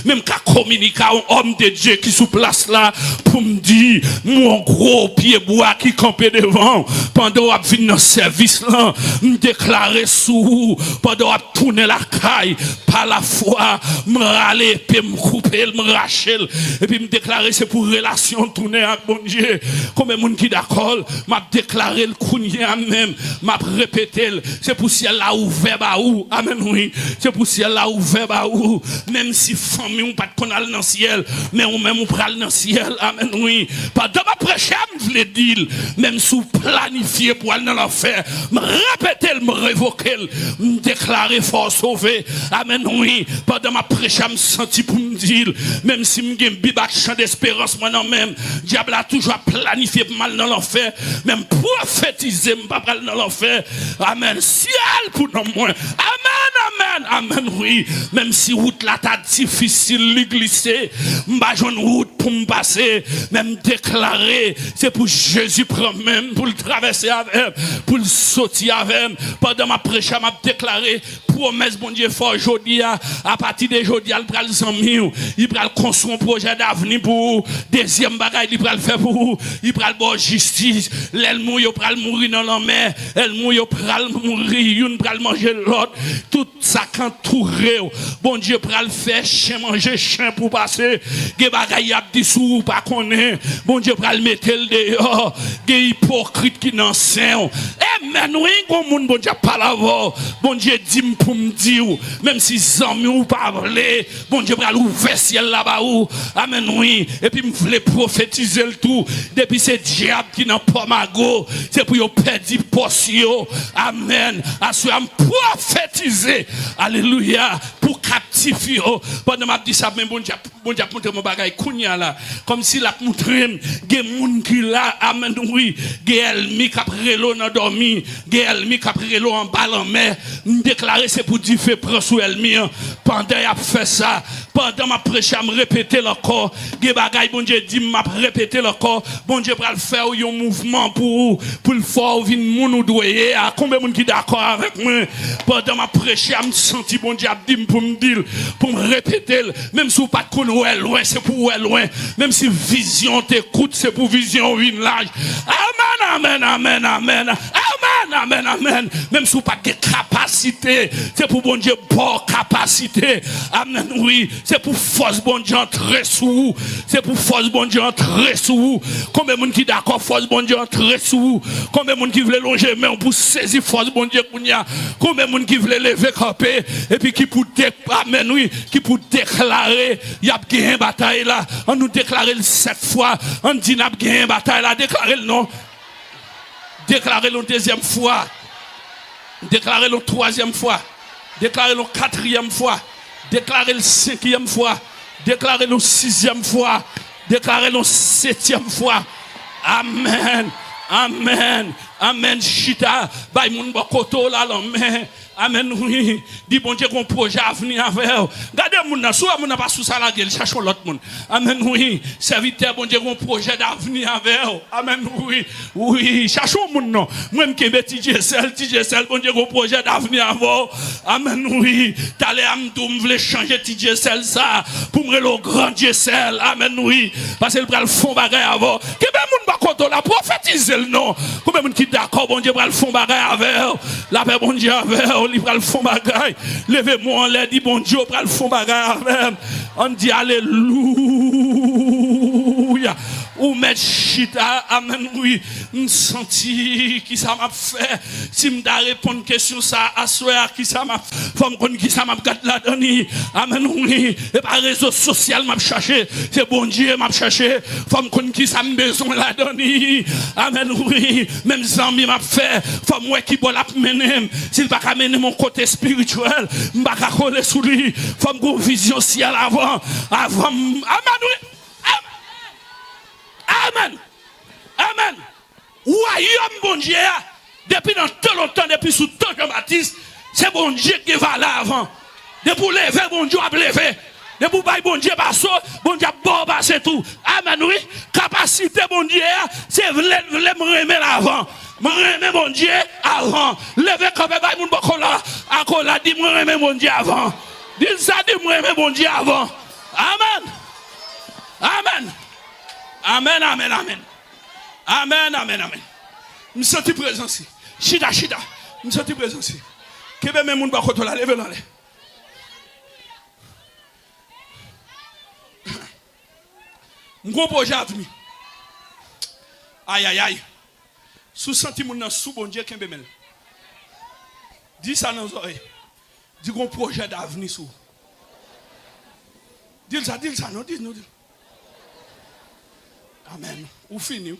même qu'à communiquer à un homme de Dieu qui sous place là pour me dire mon gros pied bois qui campait devant pendant qu'on vient dans service là me déclarer sous pendant qu'on tourner la caille par la foi me râler puis me couper me racher et puis me déclarer c'est pour relation tourner avec bon Dieu comme monde qui d'accord m'a déclaré le kounya même m'a répété c'est pour ciel là ouvert ba ou amen oui c'est pour ciel là ouvert ba ou même si famille ou pas de qu'on a dans le ciel mais on même on pral dans le ciel amen oui pas de ma prêcher me vle dire même sous planifié planifié pour aller dans l'enfer. Me répéter, me révoquer, me déclarer fort sauvé. Amen, oui. Pendant ma prêche, je me senti pour me dire, même si je suis un champ d'espérance, moi non même, diable a toujours planifié pour mal dans l'enfer. Même prophétiser, je ne pas dans l'enfer. Amen. Ciel pour nous, moi. Amen, amen, amen, oui. Même si route là t'a difficile de glisser, je une route pour me passer, même déclarer, c'est pour Jésus même, pour le traverser avec, pour le sortir avec. Pendant ma prêche, m'a déclaré, promesse, bon Dieu, fort aujourd'hui, à partir de aujourd'hui, il va le 100 000, il va construire un projet d'avenir pour vous. Deuxième bagaille, il va le faire pour vous. Il va le bon justice. L'elmou, il va mourir dans la mer. L'elmou, il va mourir, il va manger l'autre. Tout ça qu'entouré. Bon Dieu, il va le faire, chien manger, chien pour passer. Des bagailles, il dit sous, pas connaît. Bon Dieu, il va le mettre dehors. Des hypocrites qui n'en sont. Eh, mais nous, bon Dieu, pas la voix. Bon Dieu, dit pour me dire, même si amis ou pas parler, bon Dieu, va l'ouvrir ciel là-bas. Amen, oui. Et puis, je voulais prophétiser le tout. Depuis c'est diable qui n'a pas ma go, c'est pour y perdre portion. Amen. À ce moment prophétiser. Alléluia. Pour captiver. Pendant que je dis ça, bon Dieu, montre mon bagage. Là. Comme si la montre, il y a des gens qui là. Amen, oui. Il y a des gens qui ont dans dormi. Il y a des gens qui ont en bas en mer. Je déclare c'est pour dire fait prendre sous elmi. Pendant qu'il a fait ça, pendant ma prêche, je me répéter encore. Des bagailles, bon Dieu dit, m'a répéter encore. Bon Dieu va le faire un mouvement pour le faire venir moun ou doyer. Combien de monde qui d'accord avec moi? Pendant ma prêche, je me senti bon Dieu dit pour me dire, pour me répéter. Même si vous pas de connaître loin, c'est pour loin. Même si vision t'écoute, c'est pour vision une large. Amen, amen, amen, amen. Amen, amen, amen. Même si vous pas de capacité, c'est pour bon Dieu bon capacité. Amen, oui. C'est pour force bon Dieu entrer sous vous. C'est pour force bon Dieu entrer sous vous. Combien de monde qui d'accord force bon Dieu entrer sous vous? Combien de monde qui veut longer main pour saisir force bon Dieu pour nia? Combien de monde qui veut lever camper et puis qui pour amen oui, qui pour déclarer il y a gagné bataille là. On nous déclarer 7 fois, on dit n'a gagné bataille là, déclarer le non. Déclarer le deuxième fois. Déclarer le troisième fois. Déclarer le quatrième fois. Déclarer le 5e fois. Déclarer le 6e fois. Déclarer le 7e fois. Amen. Amen. Amen. Chita. Bay moun bokoto la main. Amen, oui. Dis bon Dieu qu'on projet à venir avec. Regardez moun nan, soit moun n'a pas sous ça la gueule, cherchons l'autre monde. Amen, oui. Serviteur bon Dieu qu'on projet d'avenir avec. Amen, oui. Oui, cherchons moun non. Même qui est TJSL, bon Dieu qu'on projet d'avenir avec. Amen, oui. T'allais à m'dou m'vle changer TJSL ça pour me le grand JSL. Amen, oui. Parce que le fond bagay avant. Que ben moun ba konto la prophétiser le nom. Combien moun qui d'accord bon Dieu le fond bagay avec. La paix bon Dieu avec. Il va le fond bagaille. Levez-moi en l'air, dit bon Dieu, pour le fond bagaille. On dit alléluia. Ou mettre chita, amen, oui. M'senti qui ça m'a fait. Si m'da répondre question ça, à soir, qui ça m'a fait. Faut m'connre qui ça m'a gâté la donne. Amen, oui. Et par réseau social m'a cherché. C'est bon Dieu m'a cherché. Faut m'connre qui ça m'a besoin la donne. Amen, oui. Même Zambi m'a fait. Faut moi qui boit la mener. S'il va pas mener mon côté spirituel, m'a pas coller sous lui. Faut m'gon vision ciel avant. Amen, oui. Amen. Amen. Royaume bon Dieu, depuis dans tout longtemps, depuis sous tout Jean-Baptiste, c'est bon Dieu qui va là avant. Depuis lever, bon Dieu a levé. Depuis bailler, bon Dieu passe, bon Dieu a bon passer tout. Amen, oui. Capacité, bon Dieu, c'est me remettre l'avant. Me remettre, bon Dieu, avant. Lever comme bailler, mon bokola. Akola, dit me remettre, bon Dieu, avant. Dis ça, dit me remettre, bon Dieu, avant. Amen. Amen. Amen, amen, amen. Amen, amen, amen. Je me sens présent ici. Chida. Je me sens présent ici. Kebe men moun ba koto la, leve l'en. M'gon projet à venir. Aïe. Sous senti moun nan sous bon Dieu kembe mel. Dis ça dans les oreilles. Dis qu'on projet d'avenir sous. Dis ça, non, dis. Amen. Ou fini.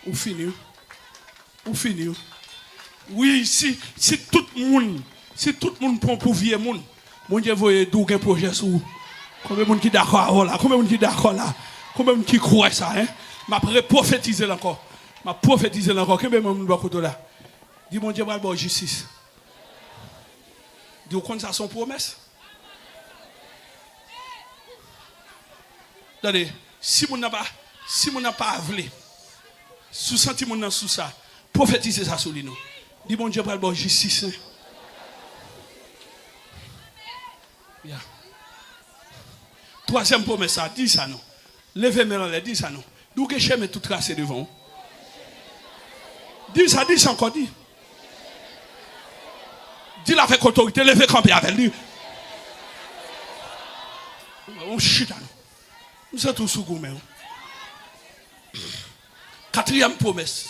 Ou fini. Ou fini. Oui, si tout le monde prend pour vieux monde, mon Dieu voyez d'où un projet sur. Combien de monde qui d'accord là? Combien de monde qui d'accord là? Combien de monde qui croit ça hein? M'a prophétiser encore. M'a prophétiser encore. Combien de monde doit côté là? Dis mon Dieu va avoir justice. Dis qu'on ça son promesse. Attendez, si mon n'a pas voulu sous sentiment sous ça, prophétiser ça sur nous. Dis mon Dieu va avoir justice. Hein? Yeah. Troisième promesse, ça, dis ça non. Levez-moi en l'air, dis ça non. D'où que je mets tout tracé devant. Dis ça encore, dis. Dis-le avec autorité, levez camper avec lui. On chute à nous. Nous sommes tous sous gourmet. Quatrième promesse.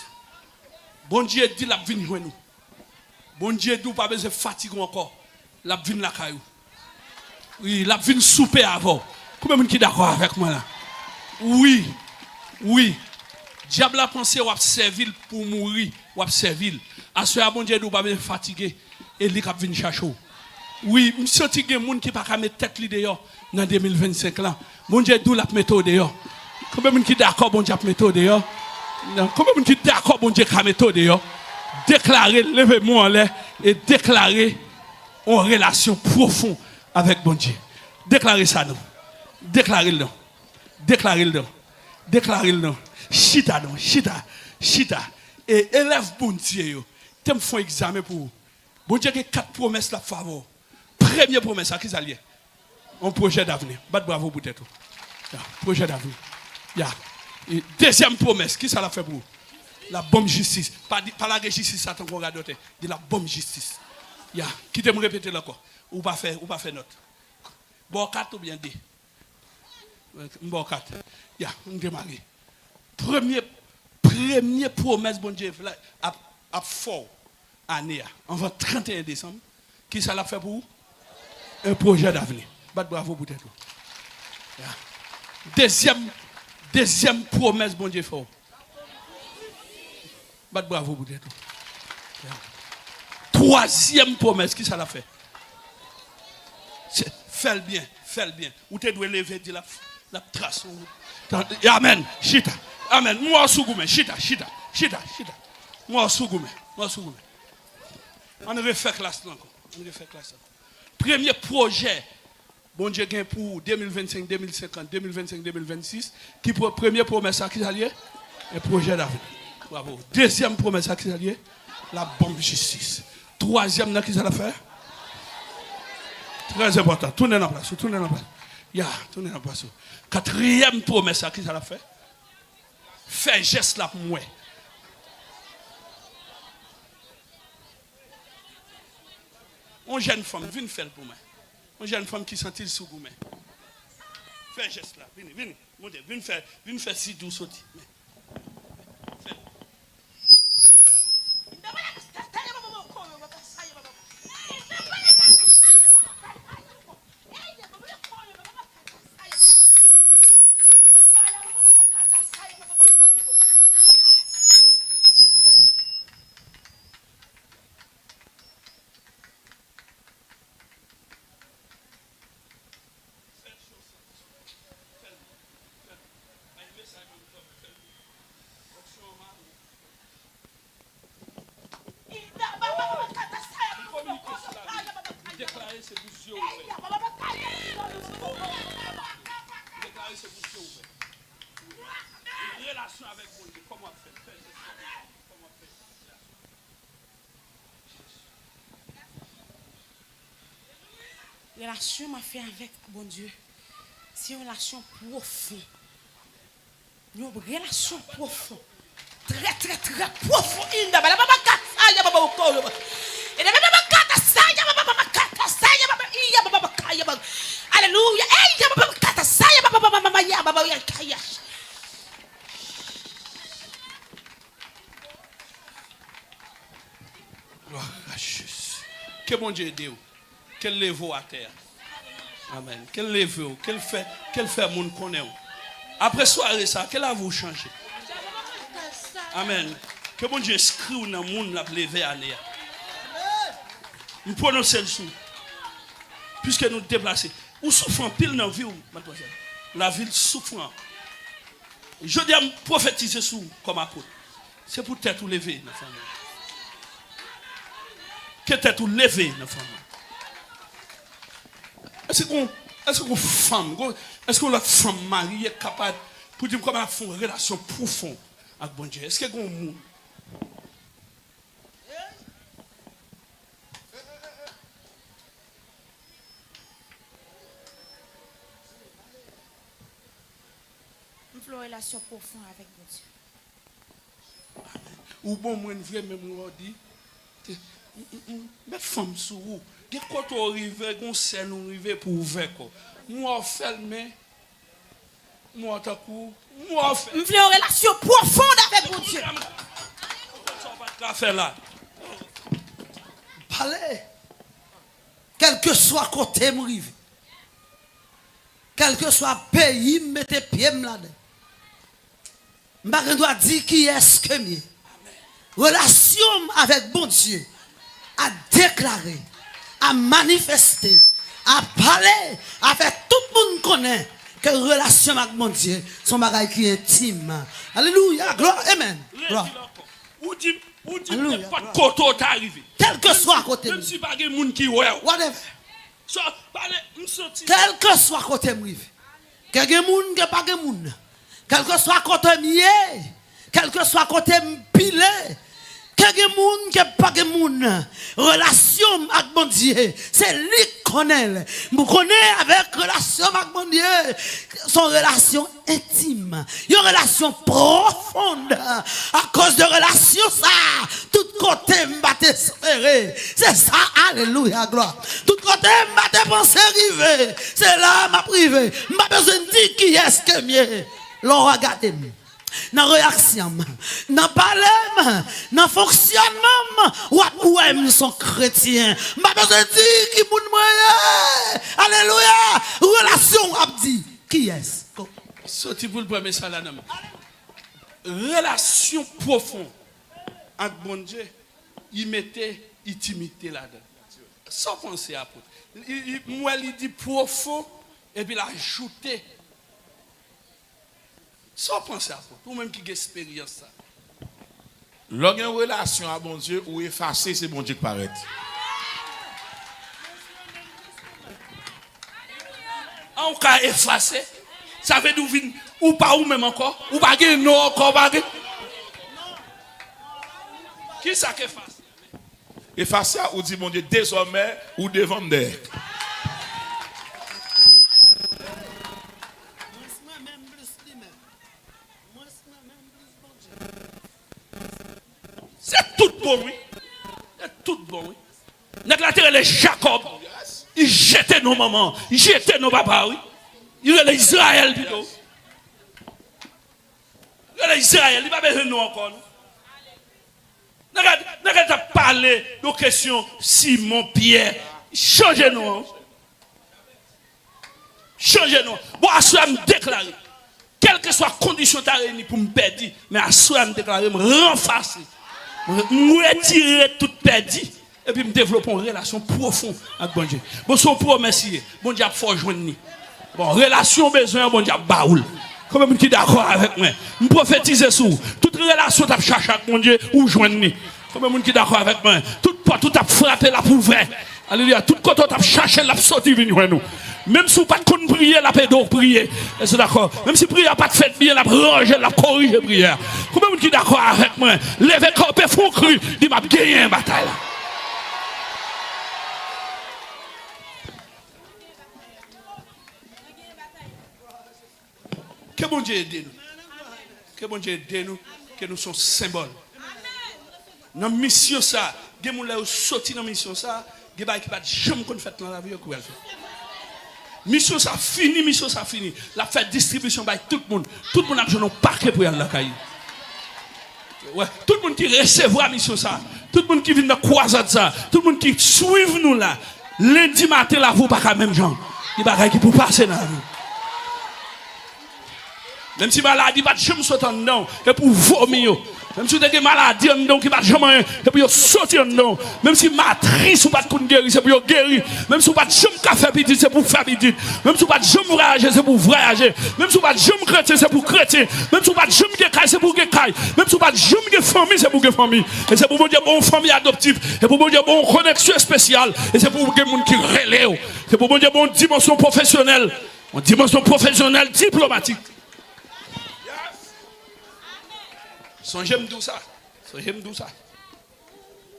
Bon Dieu dit la venir nous. Bon Dieu dit pas besoin de fatiguer encore. La venir la caillou. Oui, la venir souper avant. Combien de gens qui d'accord avec moi là? Oui. Diable a pensé ou a servir pour mourir, ou a servir. À ce moment bon Dieu dit pas besoin de fatiguer et il a venir chercher. Oui, je sens qu'il y a des gens qui ne peuvent pas mettre tête dehors dans 2025 là. Bon Dieu dit la mettre dehors. Combien de gens qui d'accord bon Dieu a mettre dehors? Combien de gens qui d'accord bon Dieu a mettre dehors? Déclarer, levez-moi en l'air et déclarer en relation profonde avec bon Dieu. Déclarez ça non. Déclarez-le. Déclarez-le. Déclarez-le. Chita. Et élève bon Dieu. T'aimes faire examen pour vous. Bon Dieu a 4 promesses la faveur. Première promesse, à qui ça lié? Un projet d'avenir. Bat bravo pour tout. Projet d'avenir. Et deuxième promesse, qui ça l'a fait pour vous? La bonne justice. Pas la justice, ça t'en regarde. De la bonne justice. Qui te me répéter encore? Ou pas faire note. Bon 4 ou bien 2? Bon 4. On démarre. Première promesse, bon Dieu, à fort année, avant 31 décembre. Qui ça l'a fait pour vous? Un projet d'avenir. Bat bravo pour tout. Deuxième promesse, bon Dieu, fort. Bat bravo pour tout. Troisième promesse, qui ça l'a fait? Fais le bien. Ou tu dois lever de la trace. Amen. Chita. Amen. Moi, Sougoumé. Chita. Moi, Sougoumé. On avait fait classe là encore. Premier projet, bon Dieu, pour 2025, 2050, 2025, 2026. Qui pour première promesse à qui ça lié? Un projet d'avenir. Bravo. Deuxième promesse à qui ça lié? La bonne justice. Troisième, là, qui ça l'a fait? Très important. Tournez dans la place. Tournez dans la place. Quatrième promesse, à qui ça l'a fait? Fais geste là pour moi. Une jeune femme, viens faire pour moi. Une jeune femme qui sentit sous gourmet. Fais geste là. Viens. Viens faire si doux sauter. Relation m'a fait avec bon Dieu. C'est une relation profonde. Une relation profonde. Très profonde. Alléluia. Que bon Dieu aide vous. Qu'elle lève à terre. Amen. Qu'elle lève, qu'elle fait monde connaît. Après soirée ça, qu'elle a vous changé. Amen. Que bon Dieu inscrit dans le monde la lever à l'air. Nous prononçons le sou. Puisque nous déplaçons. Ou souffrons pile dans la vie, mademoiselle. La ville souffrant. Je dis à prophétiser sous comme apôtre. C'est pour tête ou lever dans la famille. Que tête ou lever dans la famille. Est-ce qu'on femme, est-ce qu'on la femme mariée est capable pour dire comment elle fait une relation profonde avec bon Dieu? Est-ce qu'on monde? Une relation profonde avec mon Dieu. Ou bon, moi, une vraie même dit, mais femme sous vous. Quand on arrive, on sait nous arriver pour ouvrir. Moi, fermé. Moi, t'as coup. Moi, une relation profonde avec mon Dieu. Parlez. Quel que soit côté m'arrive. Quel que soit pays, mettez pied là-dedans. Je dois dire qui est-ce que mieux. Relation avec bon Dieu. À déclarer. À manifester, à parler, avec tout le monde connaît que relation avec mon Dieu, son bagage qui est intime. Alléluia, gloire, amen. Ou dit, pas de côté arrivé. Quel que soit côté. Même si pas de monde qui ouais. Whatever. Quel que soit côté m'rive. Quel que monde que pas de monde. Quel que soit côté mié, quel que soit côté pilé. Quelqu'un moun qui pas de moun relation avec mon Dieu c'est lui qui connaît vous connaissez avec relation avec mon Dieu son relation intime une relation profonde à cause de relation ça tout côté m'a espérer c'est ça alléluia gloire tout côté m'a pensé arriver c'est là m'a privé m'a besoin de dire qui est-ce que mieux l'on regarde dans réaction, dans parler, dans fonctionnement, ou nous sommes chrétiens. Je besoin de dire qui moun moyen. Alléluia. Relation a dit qui est-ce? Sorti pour le premier salam. Relation profonde avec bon Dieu, il mettait intimité là-dedans. Sans penser à apôtre. Moi, il dit profond et puis il a ajouté. Sans penser à toi, toi-même qui as expérience ça. Lorsqu'il y a une relation à bon Dieu ou effacer, c'est bon Dieu qui paraît. En cas effacé, ça veut dire ou pas ou même encore, ou pas gagner non encore pas. Qui ça qui efface? Effacer ou dit mon Dieu désormais ou devant moi. C'est tout bon, oui. C'est tout bon, oui. N'éclater les Jacob. Il jetait nos mamans. Il jetait nos papas, oui. Il est l'Israël plutôt. Il est l'Israël. Il va pas besoin de nous encore. N'a parlé de questions Simon, Pierre. Changez-nous. Changez-nous. Bon, à cela me déclarer. Quelle que soit la condition de réunie pour me perdre, mais à cela me déclarer, me renforcer. Me retirer tout perdu et puis me développer une relation profonde avec bon Dieu. Bon, son promesse, bon Dieu a fort joindre. Bon, relation besoin, bon Dieu a baoul. Comment vous êtes d'accord avec moi? Je prophétise sur toute relation que tu cherches avec mon Dieu ou joindre. Comment vous êtes d'accord avec moi? Toute porte, tout a frappé la pouvoir. Alléluia. Tout côté tu as cherché la sortie venir nous. Même si vous pas de prier, la paix d'or prier. Est-ce d'accord? Même si prière pas de fait bien, la ranger, la corriger prière. Comment vous êtes d'accord avec moi? Levez corps et font cru, dit m'a gagné une bataille. Que bon Dieu aide nous. Que bon Dieu aide nous, que nous sommes symboles. Dans la mission ça, des gens qui sorti dans la mission ça, des gens qui ne jamais fait dans la vie. Mission ça fini, mission ça fini. La fête distribution by tout le monde. Tout le monde a besoin d'un parquet pour y aller à la caille. Ouais, tout le monde qui recevra mission ça, tout le monde qui vient de croisade ça, tout le monde qui suit nous là, lundi matin là, vous pas même gens. Il y a des gens qui pour passer dans la vie. Même si maladie pas de jamais sauter dedans, et pour vomir. Même si tu as des maladies, qui va jamais, c'est pour sortir non. Même si matrice ou pas de guérir, c'est pour guérir. Même si tu pas de jamais faire petit, c'est pour faire petit. Même si tu pas de jamais voyager, c'est pour voyager. Même si tu pas de jamais chrétien, c'est pour chrétien. Même si tu pas de jamais guécaille, c'est pour guécaille. Même si tu pas de jamais famille, c'est pour famille. Et c'est pour dire bon famille adoptive. Et pour dire bon connexion spéciale. Et c'est pour que les gens qui relèvent. C'est pour dire bon dimension professionnelle. Une dimension professionnelle diplomatique. Songez-moi d'où ça. Songez-moi d'où ça.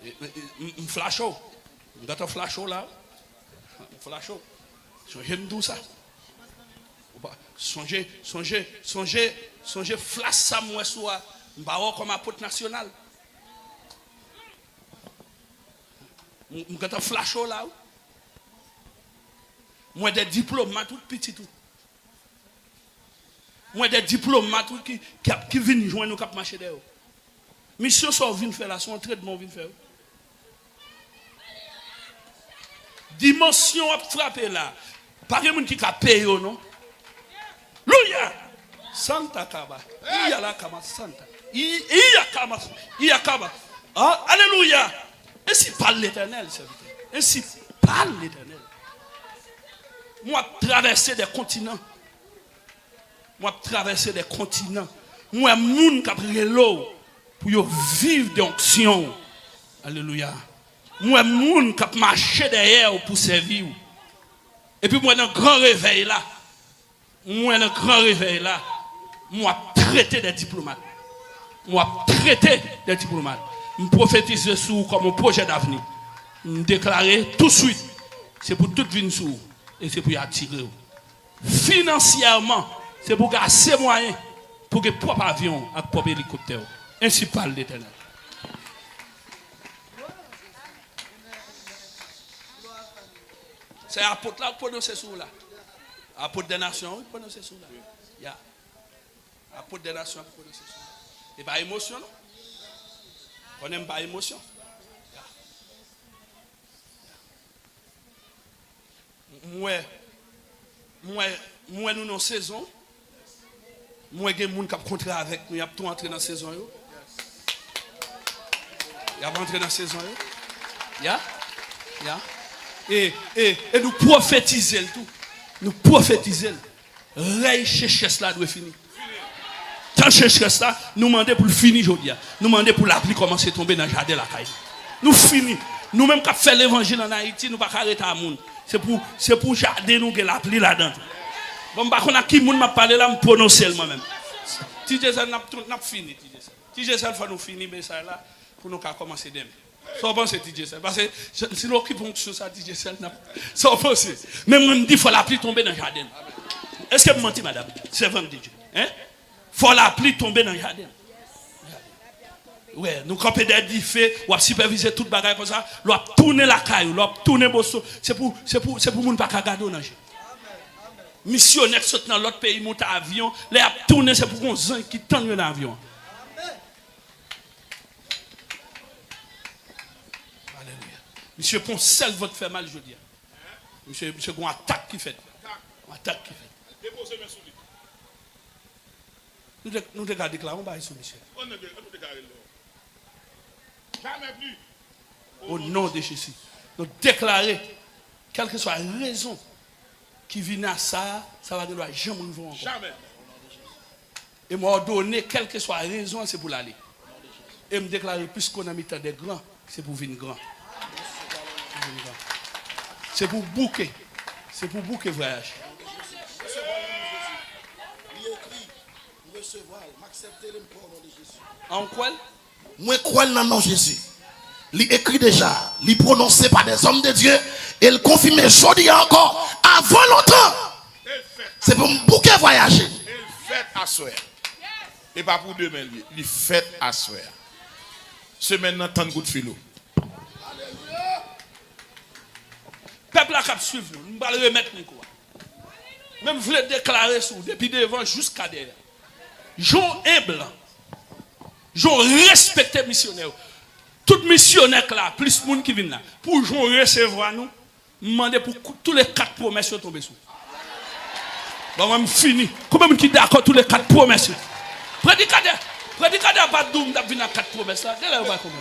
Un flasho. Un flasho là. Un flasho. Songez-moi d'où ça. Songez, flash ça moi soit. M'bawa comme apôtre national. Un flasho là. Moi des diplomates tout petit tout. Moi des diplomates qui viennent joindre nous cap marcher derrière. Mission sont venus faire là, son traitement vient faire. Dimension a frappé là. Pas de monde qui a payé non. Louia. Santa Kaba. Il y a la Kaba Santa. Il y a Kaba. Ah, alléluia. Ainsi parle l'Éternel, serviteur. Ainsi parle l'Éternel. Moi traverser des continents. Moi traverser des continents. Moi moun qui a pris l'eau pour vivre d'onction. Alléluia. Moi moun qui a marché derrière pour servir. Et puis moi dans grand réveil là. Moi traiter des diplomates. Moi traiter des diplomates. Je prophétise sur comme un projet d'avenir. Je déclarer tout de suite. C'est pour tout venir sur. Et c'est pour y attirer. Financièrement, c'est pour gagner assez moyens pour que propre avion et propre hélicoptère. Ainsi parle l'Éternel. C'est l'apôtre là qui prononce ce là. Apôtre des nations qui prononce ce là. Yeah. Apôtre des nations qui prononce ce là. Et pas émotion, non? On n'aime pas émotion. Moi, nous dans saison. Moi, il y a des gens qui ont contrat avec nous. Il y a tout entré dans la saison. Il y a entré dans la saison. Et nous prophétisons tout. Nous prophétisons. Rey cherche là doit finir. Tant cherche là, nous demandons pour le finir aujourd'hui. Nous demandons pour l'appli commencer à tomber dans le jardin de la caille. Nous finissons. Nous-mêmes qui faisons l'évangile en Haïti, nous ne pouvons pas arrêter à monde. C'est pour jardin nous que l'appli là-dedans. Bon, par contre, qui m'a parlé là, me prononcer moi-même. TJ Sel n'a fini. TJ Sel faut nous finir mais ça là pour nous commencer demain. Ça pense TJ Sel parce que si nous occupons sur ça TJ Sel n'a ça pense. Même on dit faut l'appli tomber dans le jardin. Est-ce que vous mentez madame? C'est vrai Dieu. Hein? Faut l'appli tomber dans le jardin. Ouais, nous camper des diffés, ou à superviser toute bagaille comme ça, ou à tourner la caille, ou à tourner bosso, c'est pour moun pas regarder dans jeu. Missionnaire saute dans l'autre pays monte avion, les a tourner c'est pour qu'on gens qui tendent dans l'avion. Alléluia. Monsieur Poncel votre fait mal je dis. Monsieur une attaque qui fait. Une attaque qui fait. Déposez mes souliers. Nous regardons là on va sur monsieur. On ne déclarer jamais plus. Au nom de Jésus. Nous déclarer, quelle que soit la raison qui vient à ça, ça va devoir jamais nous voir encore. Jamais. Et moi, donner, quelle que soit la raison, c'est pour l'aller. Et me déclarer, puisqu'on a mis tant des grands, c'est pour venir grand. C'est pour bouquer. C'est pour bouquer voyage. En quoi? Moi, crois dans le nom de Jésus. Il écrit déjà, il prononcé par des hommes de Dieu, et il confirme aujourd'hui encore, avant longtemps. C'est pour me bouquer voyager. Il fait à soir. Et pas pour demain, il fait à soir. C'est maintenant tant de coup de filo. Peuple a qu'à suivre nous, nous allons remettre nous quoi. Même vous voulez déclarer sur depuis devant jusqu'à derrière. Jean humble. Jean respecté missionnaire. Tout missionnaire là, plus de monde qui vient là, pour Jean recevoir nous, demander pour tous les 4 promesses tomber sur. Bon, on fini. Combien de monde qui d'accord tous les 4 promesses? Prédicateur, Prédicateur pas doum d'ap venir à 4 promesses là. Quelle est la comment?